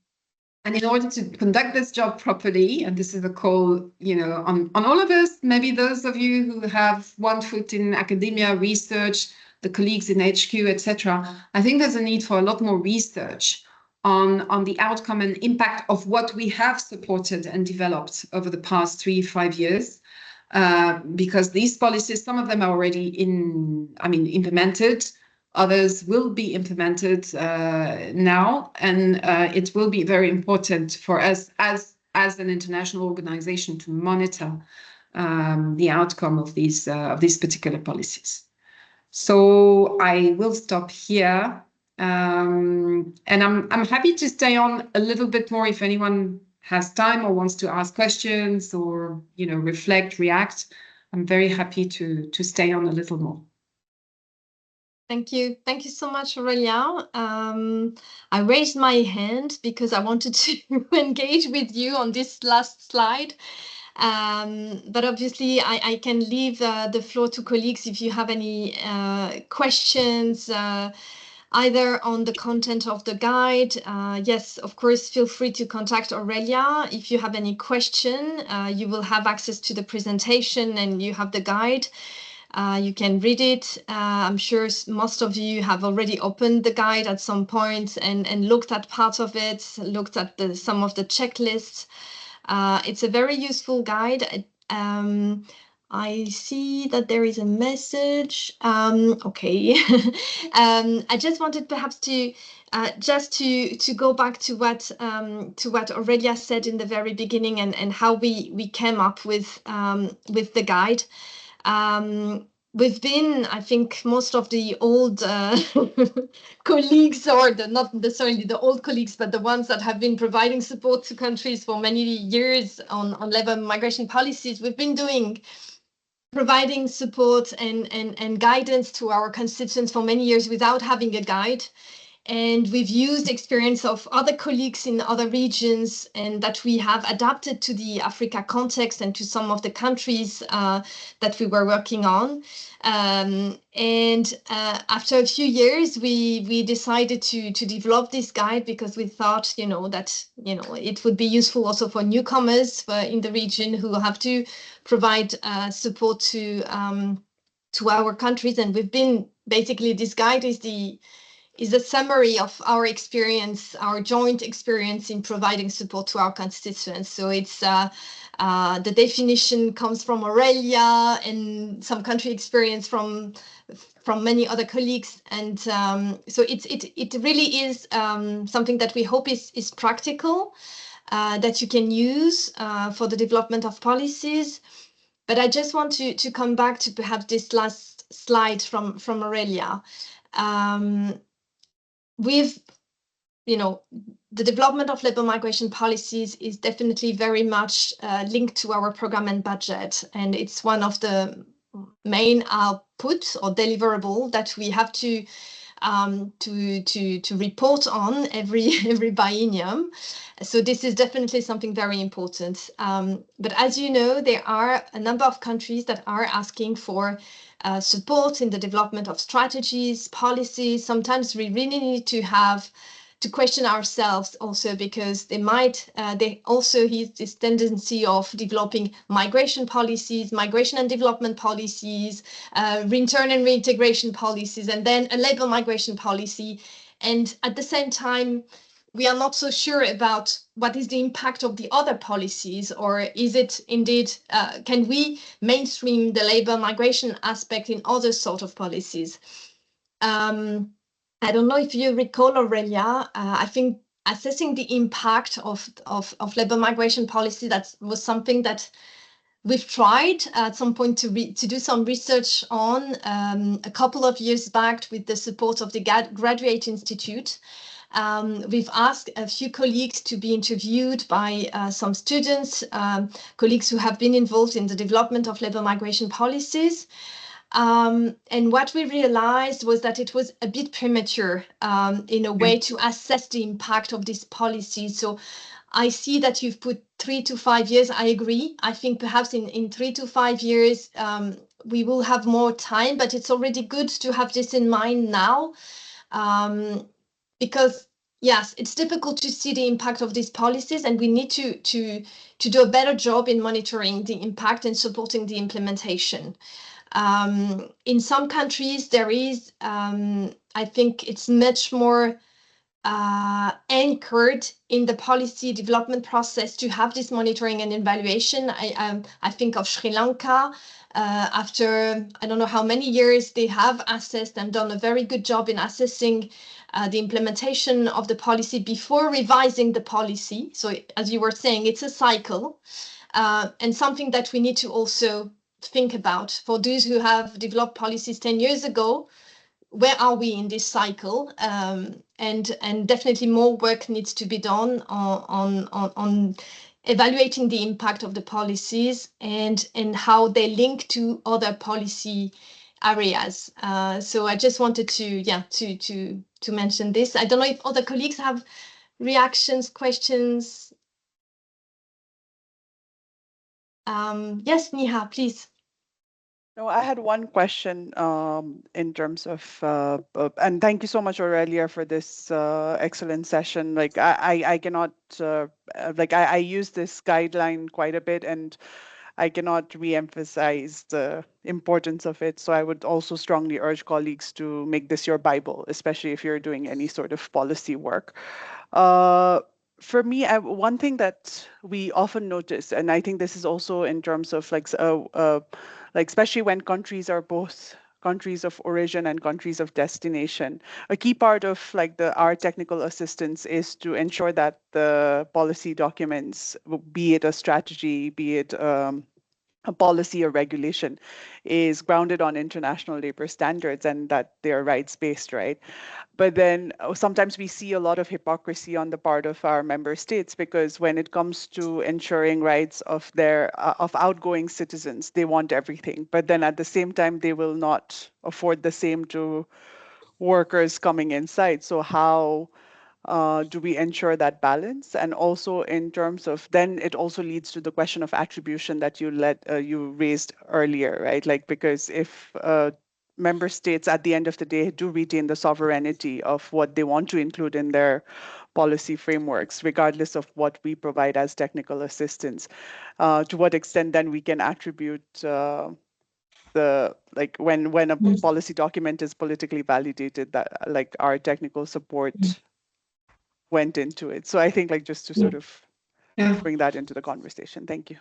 in order to conduct this job properly, and this is a call, on all of us, maybe those of you who have one foot in academia, research, the colleagues in HQ, etc., I think there's a need for a lot more research on the outcome and impact of what we have supported and developed over the past 3-5 years, because these policies, some of them are already implemented, others will be implemented now, and it will be very important for us as an international organization to monitor the outcome of these particular policies. So I will stop here. And I'm happy to stay on a little bit more if anyone has time or wants to ask questions or reflect, react. I'm very happy to stay on a little more. Thank you so much, Aurelia. I raised my hand because I wanted to engage with you on this last slide. But obviously I can leave the floor to colleagues if you have any questions, either on the content of the guide. Yes, of course, feel free to contact Aurelia. If you have any question, you will have access to the presentation and you have the guide. You can read it. I'm sure most of you have already opened the guide at some point and looked at part of it, looked at some of the checklists. It's a very useful guide. I see that there is a message. Okay. I just wanted perhaps to go back to what Aurelia said in the very beginning and how we came up with the guide. We've been, I think, most of the old colleagues, or not necessarily the old colleagues, but the ones that have been providing support to countries for many years on labor migration policies. We've been providing support and guidance to our constituents for many years without having a guide. And we've used experience of other colleagues in other regions and that we have adapted to the Africa context and to some of the countries that we were working on. After a few years, we decided to develop this guide because we thought, that, it would be useful also for newcomers in the region who have to provide support to our countries. And we've been, basically, this guide is a summary of our experience, our joint experience in providing support to our constituents. So it's the definition comes from Aurelia and some country experience from many other colleagues. And so it really is something that we hope is practical, that you can use for the development of policies. But I just want to come back to perhaps this last slide from Aurelia. The development of labor migration policies is definitely very much linked to our program and budget, and it's one of the main outputs or deliverable that we have to to report on every biennium. So this is definitely something very important. But as you know, there are a number of countries that are asking for support in the development of strategies, policies. Sometimes we really need to question ourselves also, because they also have this tendency of developing migration policies, migration and development policies, return and reintegration policies, and then a labor migration policy. And at the same time, we are not so sure about what is the impact of the other policies, or is it indeed, can we mainstream the labor migration aspect in other sort of policies? I don't know if you recall, Aurelia, I think assessing the impact of labor migration policy, that was something that we've tried at some point to do some research on a couple of years back with the support of the Graduate Institute. We've asked a few colleagues to be interviewed by some students, colleagues who have been involved in the development of labor migration policies. And what we realized was that it was a bit premature in a way to assess the impact of this policy. So I see that you've put 3 to 5 years. I agree. I think perhaps in 3 to 5 years, we will have more time, but it's already good to have this in mind now. Because yes, it's difficult to see the impact of these policies, and we need to do a better job in monitoring the impact and supporting the implementation. In some countries, there is, I think it's much more anchored in the policy development process to have this monitoring and evaluation. I think of Sri Lanka. After I don't know how many years, they have assessed and done a very good job in assessing the implementation of the policy before revising the policy. So as you were saying, it's a cycle, and something that we need to also think about. For those who have developed policies 10 years ago, where are we in this cycle? And definitely more work needs to be done on evaluating the impact of the policies and how they link to other policy areas. So I just wanted to mention this. I don't know if other colleagues have reactions, questions. Yes, Niha, please. No, I had one question in terms of, and thank you so much, Aurelia, for this excellent session. Like I cannot, I use this guideline quite a bit, and I cannot re-emphasize the importance of it. So I would also strongly urge colleagues to make this your Bible, especially if you're doing any sort of policy work. For me, one thing that we often notice, and I think this is also in terms of like especially when countries are both countries of origin and countries of destination, a key part of our technical assistance is to ensure that the policy documents, be it a strategy, be it a policy or regulation, is grounded on international labor standards and that they're rights-based, right? But then sometimes we see a lot of hypocrisy on the part of our member states, because when it comes to ensuring rights of their of outgoing citizens, they want everything. But then at the same time, they will not afford the same to workers coming inside. So how do we ensure that balance? And also in terms of, then it also leads to the question of attribution that you raised earlier, right? Like, because if member states at the end of the day do retain the sovereignty of what they want to include in their policy frameworks, regardless of what we provide as technical assistance, to what extent then we can attribute when a policy document is politically validated, that like our technical support went into it. So I think just to sort of bring that into the conversation. Thank you.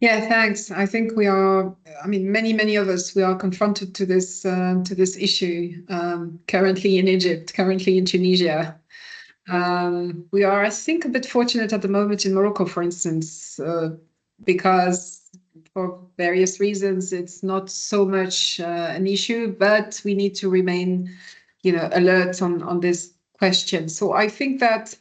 Yeah, thanks. I think we are, many of us, we are confronted to this issue currently in Egypt, currently in Tunisia. We are, I think, a bit fortunate at the moment in Morocco, for instance, because for various reasons, it's not so much an issue, but we need to remain alert on this question. So I think that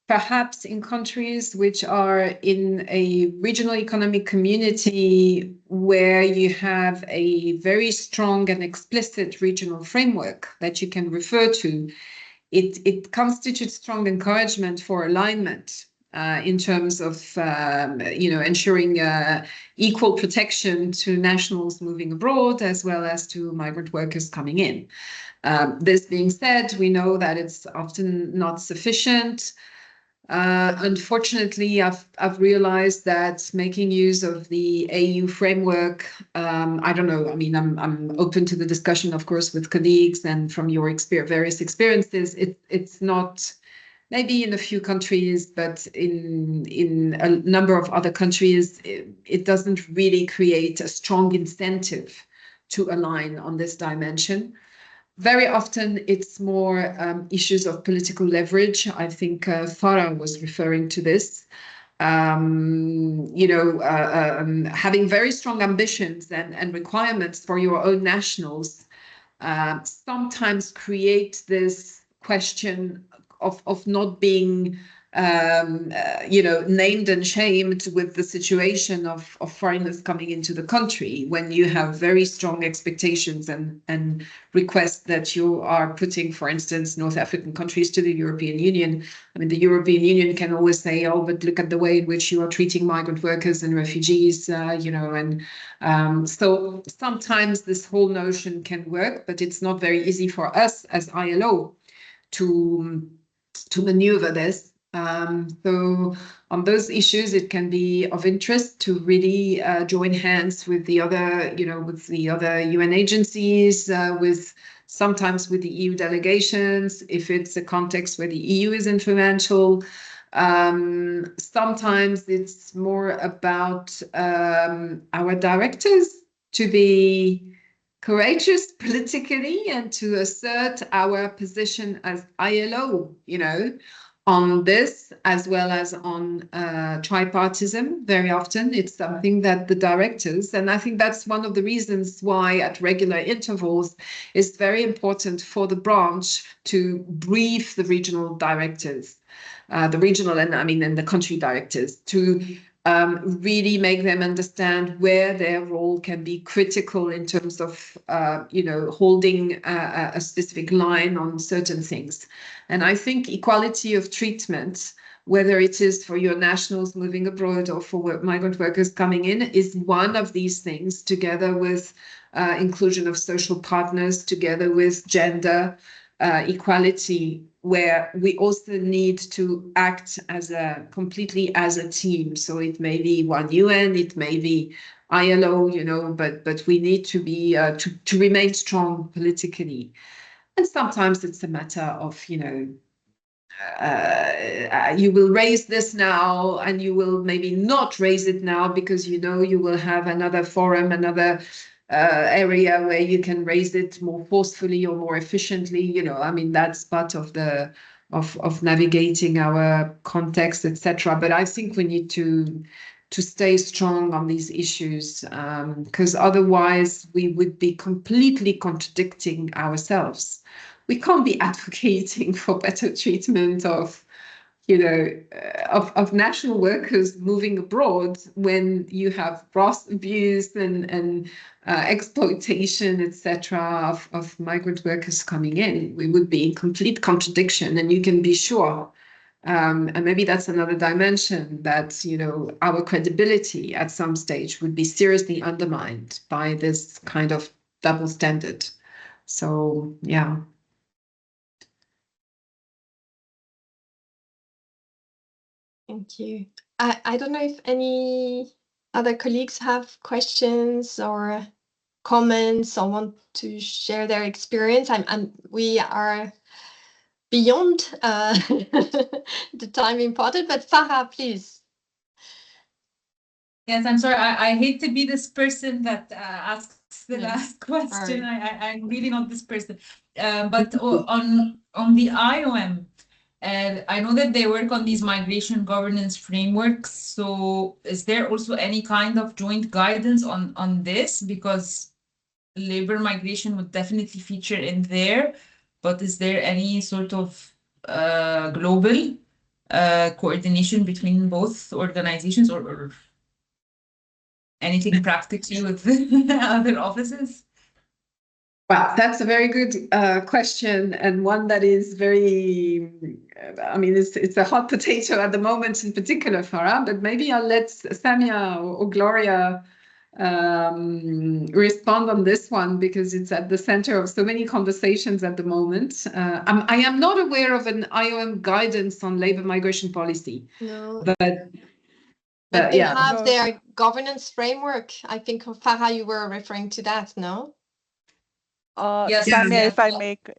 perhaps in countries which are in a regional economic community where you have a very strong and explicit regional framework that you can refer to, it constitutes strong encouragement for alignment in terms of ensuring equal protection to nationals moving abroad as well as to migrant workers coming in. This being said, we know that it's often not sufficient. Unfortunately, I've realized that making use of the AU framework, I don't know. I mean, I'm open to the discussion, of course, with colleagues and from your various experiences. It's not maybe in a few countries, but in a number of other countries, it doesn't really create a strong incentive to align on this dimension. Very often, it's more issues of political leverage. I think Farah was referring to this. Having very strong ambitions and requirements for your own nationals sometimes create this question of not being named and shamed with the situation of foreigners coming into the country when you have very strong expectations and requests that you are putting, for instance, North African countries to the European Union. I mean, the European Union can always say, oh, but look at the way in which you are treating migrant workers and refugees, so sometimes this whole notion can work, but it's not very easy for us as ILO to maneuver this. So on those issues, it can be of interest to really join hands with the other, with the other UN agencies, sometimes with the EU delegations, if it's a context where the EU is influential. Sometimes it's more about our directors to be courageous politically and to assert our position as ILO, on this, as well as on tripartism. Very often it's something that the directors, and I think that's one of the reasons why at regular intervals it's very important for the branch to brief the regional directors, and the country directors, to really make them understand where their role can be critical in terms of, holding a specific line on certain things. And I think equality of treatment, whether it is for your nationals moving abroad or for migrant workers coming in, is one of these things, together with inclusion of social partners, together with gender equality, where we also need to act completely as a team. So it may be one UN, it may be ILO, but we need to be to remain strong politically. And sometimes it's a matter of, you will raise this now and you will maybe not raise it now because you will have another forum, another area where you can raise it more forcefully or more efficiently. That's part of of navigating our context, etc. But I think we need to stay strong on these issues, because otherwise we would be completely contradicting ourselves. We can't be advocating for better treatment of national workers moving abroad when you have gross abuse and exploitation, etc., of migrant workers coming in. We would be in complete contradiction, and you can be sure. And maybe that's another dimension that, our credibility at some stage would be seriously undermined by this kind of double standard. So, yeah. Thank you. I don't know if any other colleagues have questions or comments or want to share their experience. We are beyond the time imparted, but Farah, please. Yes, I'm sorry. I hate to be this person that asks the last question. I'm really not this person. But on the IOM, I know that they work on these migration governance frameworks. So is there also any kind of joint guidance on this? Because labor migration would definitely feature in there, but is there any sort of global coordination between both organizations or anything practically with other offices? Well, that's a very good question, and one that is very, I mean, it's a hot potato at the moment in particular, Farah, but maybe I'll let Samia or Gloria respond on this one, because it's at the center of so many conversations at the moment. I am not aware of an IOM guidance on labor migration policy, No. but they yeah. have their governance framework. I think, Farah, you were referring to that, no? Yes, Samia,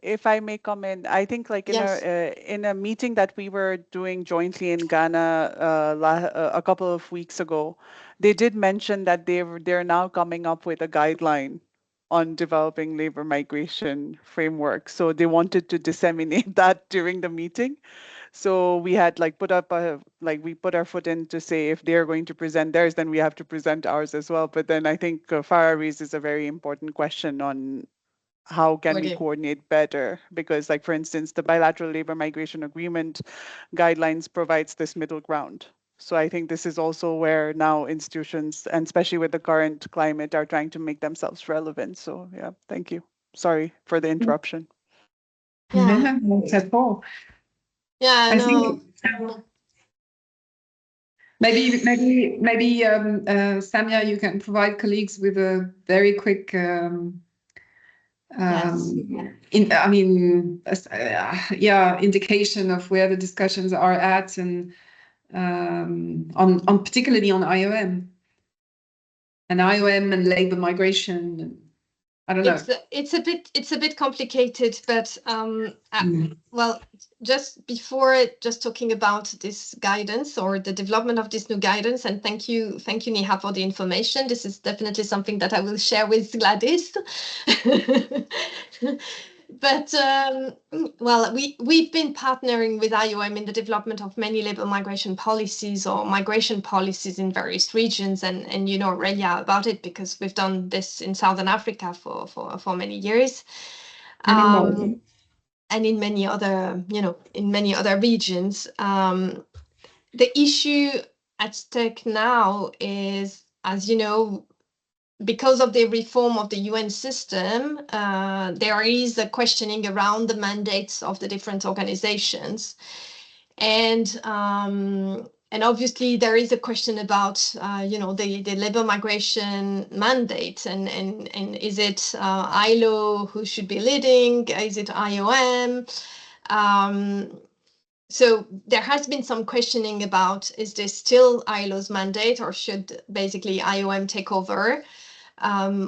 if I may comment, I think like in a meeting that we were doing jointly in Ghana a couple of weeks ago, they did mention that they're now coming up with a guideline on developing labor migration framework. So they wanted to disseminate that during the meeting. So we had like put our foot in to say if they're going to present theirs, then we have to present ours as well. But then I think Farah raises a very important question on how can we coordinate better? Because like, for instance, the bilateral labor migration agreement guidelines provides this middle ground. So I think this is also where now institutions, and especially with the current climate, are trying to make themselves relevant. So yeah, thank you. Sorry for the interruption. Yeah, not at all. Yeah, I think maybe Samia, you can provide colleagues with a very quick indication of where the discussions are at, and on particularly on IOM and labor migration. I don't know. It's a bit complicated, but well, just before talking about this guidance or the development of this new guidance, and thank you, Neha, for the information. This is definitely something that I will share with Gladys. But well, we've been partnering with IOM in the development of many labor migration policies or migration policies in various regions, and you know, Aurelia, about it, because we've done this in Southern Africa for many years, and in many other, you know, in many other regions. The issue at stake now is, as you know, because of the reform of the UN system, there is a questioning around the mandates of the different organizations, and obviously there is a question about you know, the labor migration mandate, and is it ILO who should be leading? Is it IOM? So there has been some questioning about, is this still ILO's mandate, or should basically IOM take over?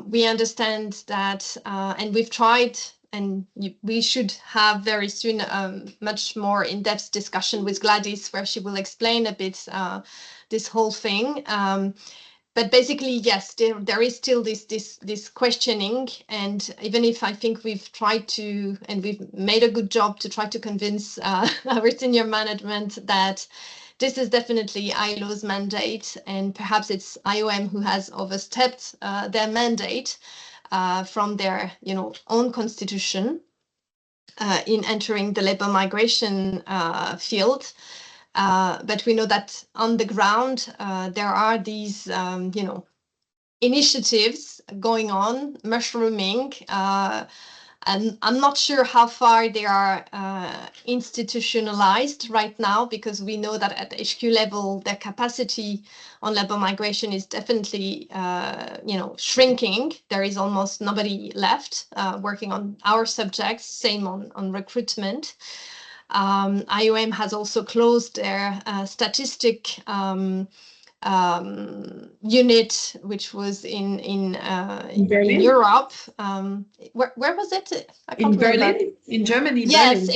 We understand that, and we've tried, and we should have very soon much more in-depth discussion with Gladys, where she will explain a bit this whole thing. But basically, yes, there is still this questioning, and even if I think we've tried to, and we've made a good job to try to convince our senior management that this is definitely ILO's mandate, and perhaps it's IOM who has overstepped their mandate from their, you know, own constitution in entering the labor migration field. But we know that on the ground, there are these, you know, initiatives going on, mushrooming, and I'm not sure how far they are institutionalized right now, because we know that at the HQ level, their capacity on labor migration is definitely, you know, shrinking. There is almost nobody left working on our subjects, same on recruitment. IOM has also closed their statistic unit, which was in Europe. Where was it? I can't in remember. Berlin, in Germany. Yes, Berlin.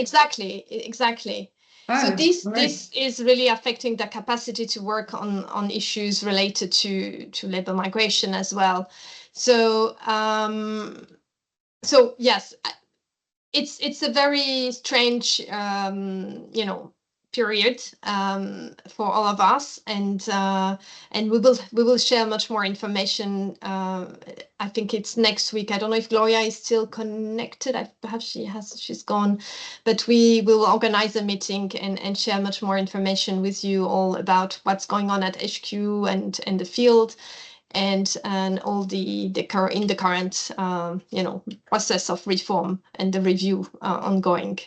exactly. So this is really affecting the capacity to work on issues related to labor migration as well. So so yes, it's a very strange, you know, period for all of us, and we will share much more information. I think it's next week. I don't know if Gloria is still connected. Perhaps she's gone, but we will organize a meeting and share much more information with you all about what's going on at HQ and the field, and all in the current process of reform and the review ongoing.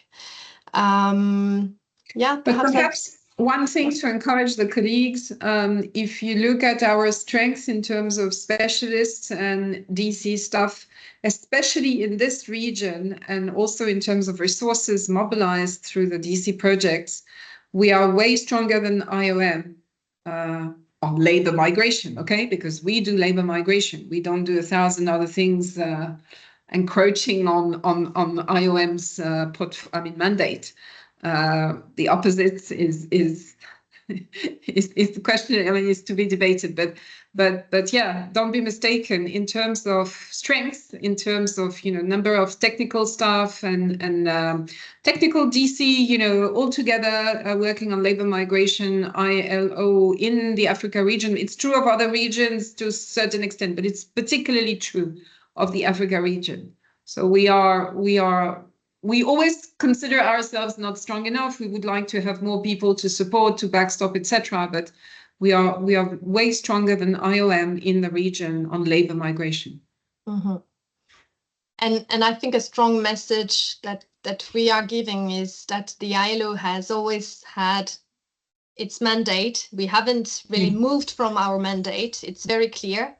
Yeah, but perhaps one thing to encourage the colleagues, if you look at our strengths in terms of specialists and DC staff, especially in this region, and also in terms of resources mobilized through the DC projects, we are way stronger than IOM on labor migration, okay? Because we do labor migration. We don't do 1,000 other things encroaching on IOM's mandate. The opposite is the question. I mean, is to be debated, but yeah, don't be mistaken in terms of strength, in terms of number of technical staff and technical DC, all together working on labor migration, ILO in the Africa region. It's true of other regions to a certain extent, but it's particularly true of the Africa region. So we always consider ourselves not strong enough. We would like to have more people to support, to backstop, etc. But we are way stronger than IOM in the region on labor migration. Mm-hmm. And I think a strong message that we are giving is that the ILO has always had its mandate. We haven't really moved from our mandate. It's very clear.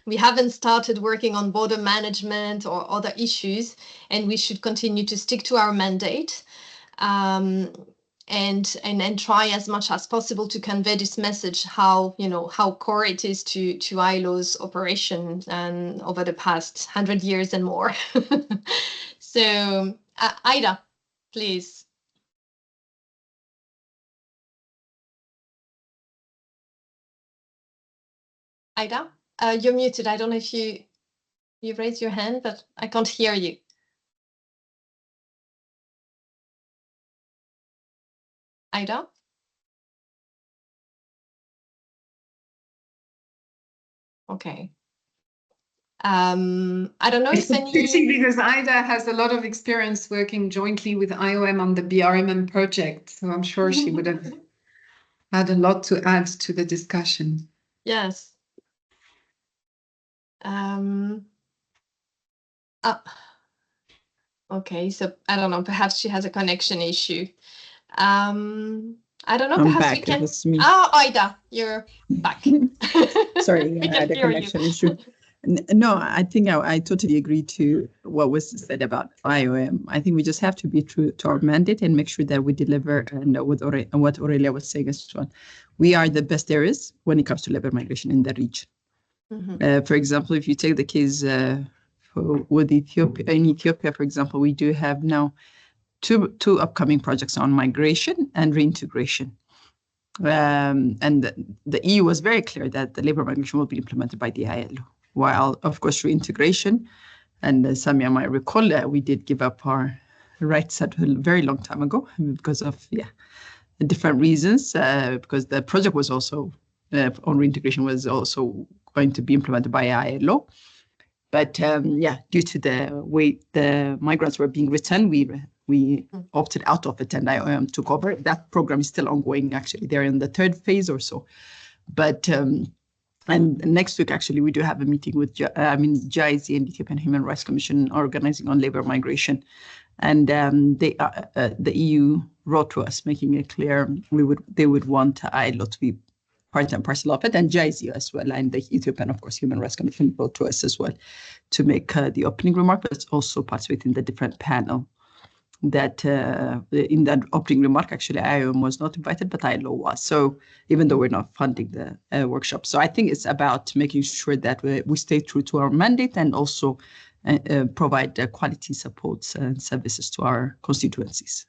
We haven't started working on border management or other issues, and we should continue to stick to our mandate and try as much as possible to convey this message, how core it is to ILO's operation and over the past 100 years and more. So Ida, please. Ida, you're muted. I don't know if you raised your hand, but I can't hear you. Ida? Okay. I don't know if any... Because Ida has a lot of experience working jointly with IOM on the BRMM project, so I'm sure she would have had a lot to add to the discussion. Yes. Okay, so I don't know, perhaps she has a connection issue. I don't know, I'm perhaps back. we can... It was me. Oh, Ida, you're back. Sorry, I had a connection issue. No, I think I totally agree to what was said about IOM. I think we just have to be true to our mandate and make sure that we deliver, and what Aurelia was saying as well. We are the best there is when it comes to labor migration in the region. Mm-hmm. For example, if you take the case with Ethiopia, in Ethiopia, for example, we do have now two upcoming projects on migration and reintegration. And the EU was very clear that the labor migration will be implemented by the ILO, while, of course, reintegration, and Samia might recall that we did give up our rights a very long time ago because of different reasons, because the project was also on reintegration was also going to be implemented by ILO. But due to the way the migrants were being returned, we opted out of it, and IOM took over. That program is still ongoing, actually. They're in the third phase or so. But and next week, actually, we do have a meeting with GIZ and Ethiopian Human Rights Commission organizing on labor migration. And the EU wrote to us, making it clear they would want ILO to be part and parcel of it, and GIZ as well, and the Ethiopian, of course, Human Rights Commission wrote to us as well to make the opening remark, but also participate in the different panel. That in that opening remark, actually, IOM was not invited, but ILO was. So even though we're not funding the workshop, so I think it's about making sure that we stay true to our mandate and also provide quality supports and services to our constituencies.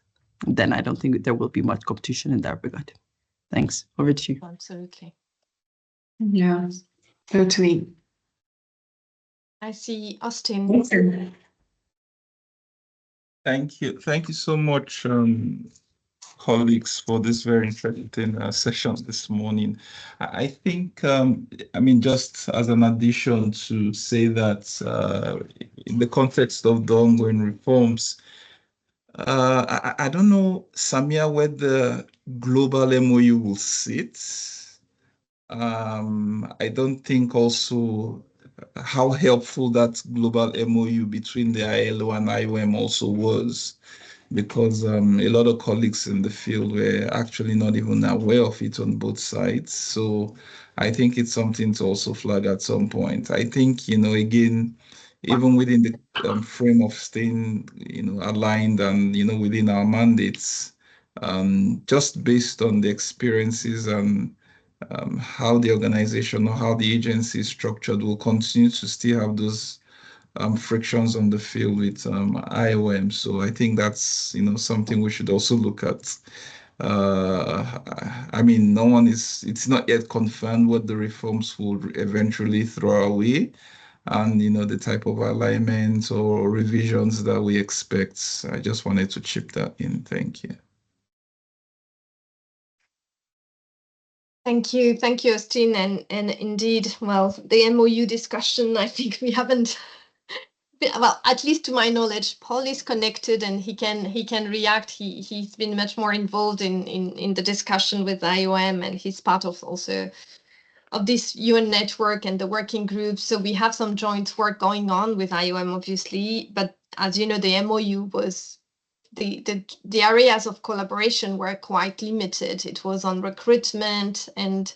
Then I don't think there will be much competition in that regard. Thanks. Over to you. Absolutely. Yeah, totally. I see Austin. Thank you so much, colleagues for this very interesting session this morning. I think, I mean, just as an addition to say that in the context of the ongoing reforms, I don't know, Samia, where the global MOU will sit. I don't think also how helpful that global MOU between the ILO and IOM also was, because a lot of colleagues in the field were actually not even aware of it on both sides. So I think it's something to also flag at some point. I think, again, even within the frame of staying, aligned and, within our mandates, just based on the experiences and how the organization or how the agency is structured, will continue to still have those frictions on the field with IOM. So I think that's something we should also look at. I mean, it's not yet confirmed what the reforms will eventually throw away, and the type of alignment or revisions that we expect. I just wanted to chip that in. Thank you. Thank you, Austin, and indeed, well, the MOU discussion, I think we haven't. Well, at least to my knowledge, Paul is connected and he can react. He's been much more involved in the discussion with IOM, and he's part of also of this UN network and the working group. So we have some joint work going on with IOM, obviously. But as you know, the MOU was the areas of collaboration were quite limited. It was on recruitment and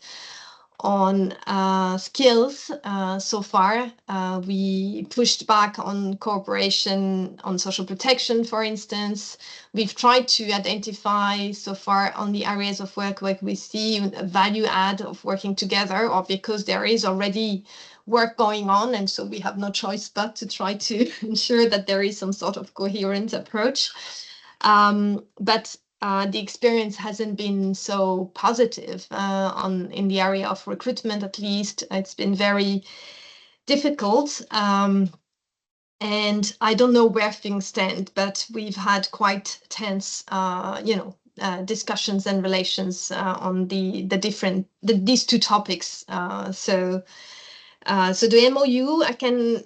on skills. So far, we pushed back on cooperation on social protection, for instance. We've tried to identify so far on the areas of work where we see a value add of working together, or because there is already work going on, and so we have no choice but to try to ensure that there is some sort of coherent approach. But the experience hasn't been so positive in the area of recruitment. At least it's been very difficult. And I don't know where things stand, but we've had quite tense, discussions and relations on these two topics. So the MOU,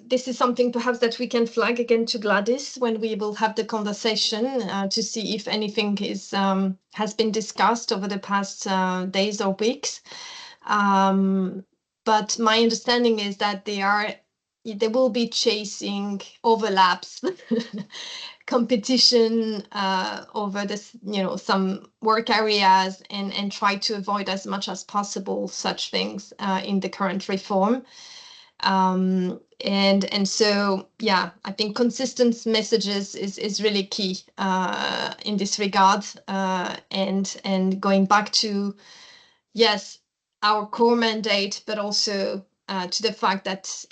this is something perhaps that we can flag again to Gladys when we will have the conversation to see if anything has been discussed over the past days or weeks. But my understanding is that they will be chasing overlaps, competition over this, some work areas, and try to avoid as much as possible such things in the current reform. And so, yeah, I think consistent messages is really key in this regard. And going back to, yes, our core mandate, but also to the fact that,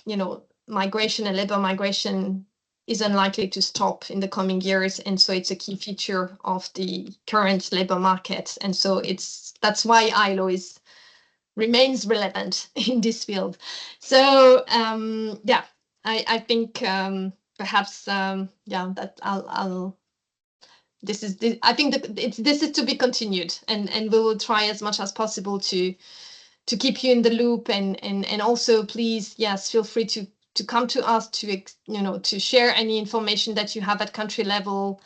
migration and labor migration is unlikely to stop in the coming years. And so it's a key feature of the current labor market. And so that's why ILO remains relevant in this field. So yeah, I think perhaps that I'll this is to be continued, and we will try as much as possible to keep you in the loop, and also please, yes, feel free to come to us to share any information that you have at country level.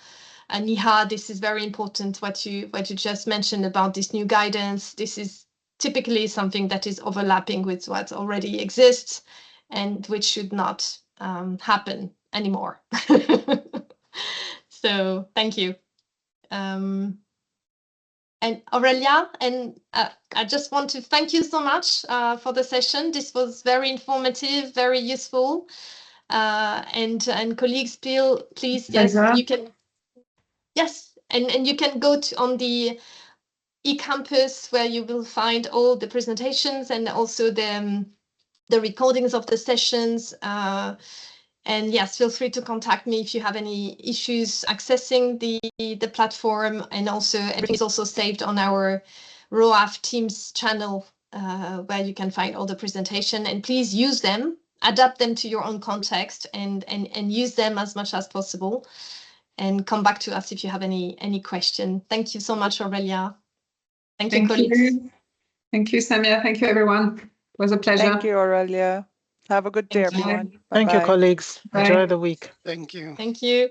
Niha, this is very important what you just mentioned about this new guidance. This is typically something that is overlapping with what already exists, and which should not happen anymore. So thank you. And Aurelia, and I just want to thank you so much for the session. This was very informative, very useful. And colleagues, please, yes, you can, yes, and you can go on the eCampus, where you will find all the presentations and also the recordings of the sessions. And yes, feel free to contact me if you have any issues accessing the platform. And also everything is also saved on our ROAF Teams channel, where you can find all the presentation. And please use them, adapt them to your own context, and use them as much as possible. and come back to us if you have any question. Thank you so much, Aurelia. Thank you, Thank colleagues. you. Thank you, Samia. Thank you, everyone. It was a pleasure. Thank you, Aurelia. Have a good day, Thank you. everyone. Thank you, Bye-bye. colleagues. Bye. Enjoy the week. Thank you. Thank you.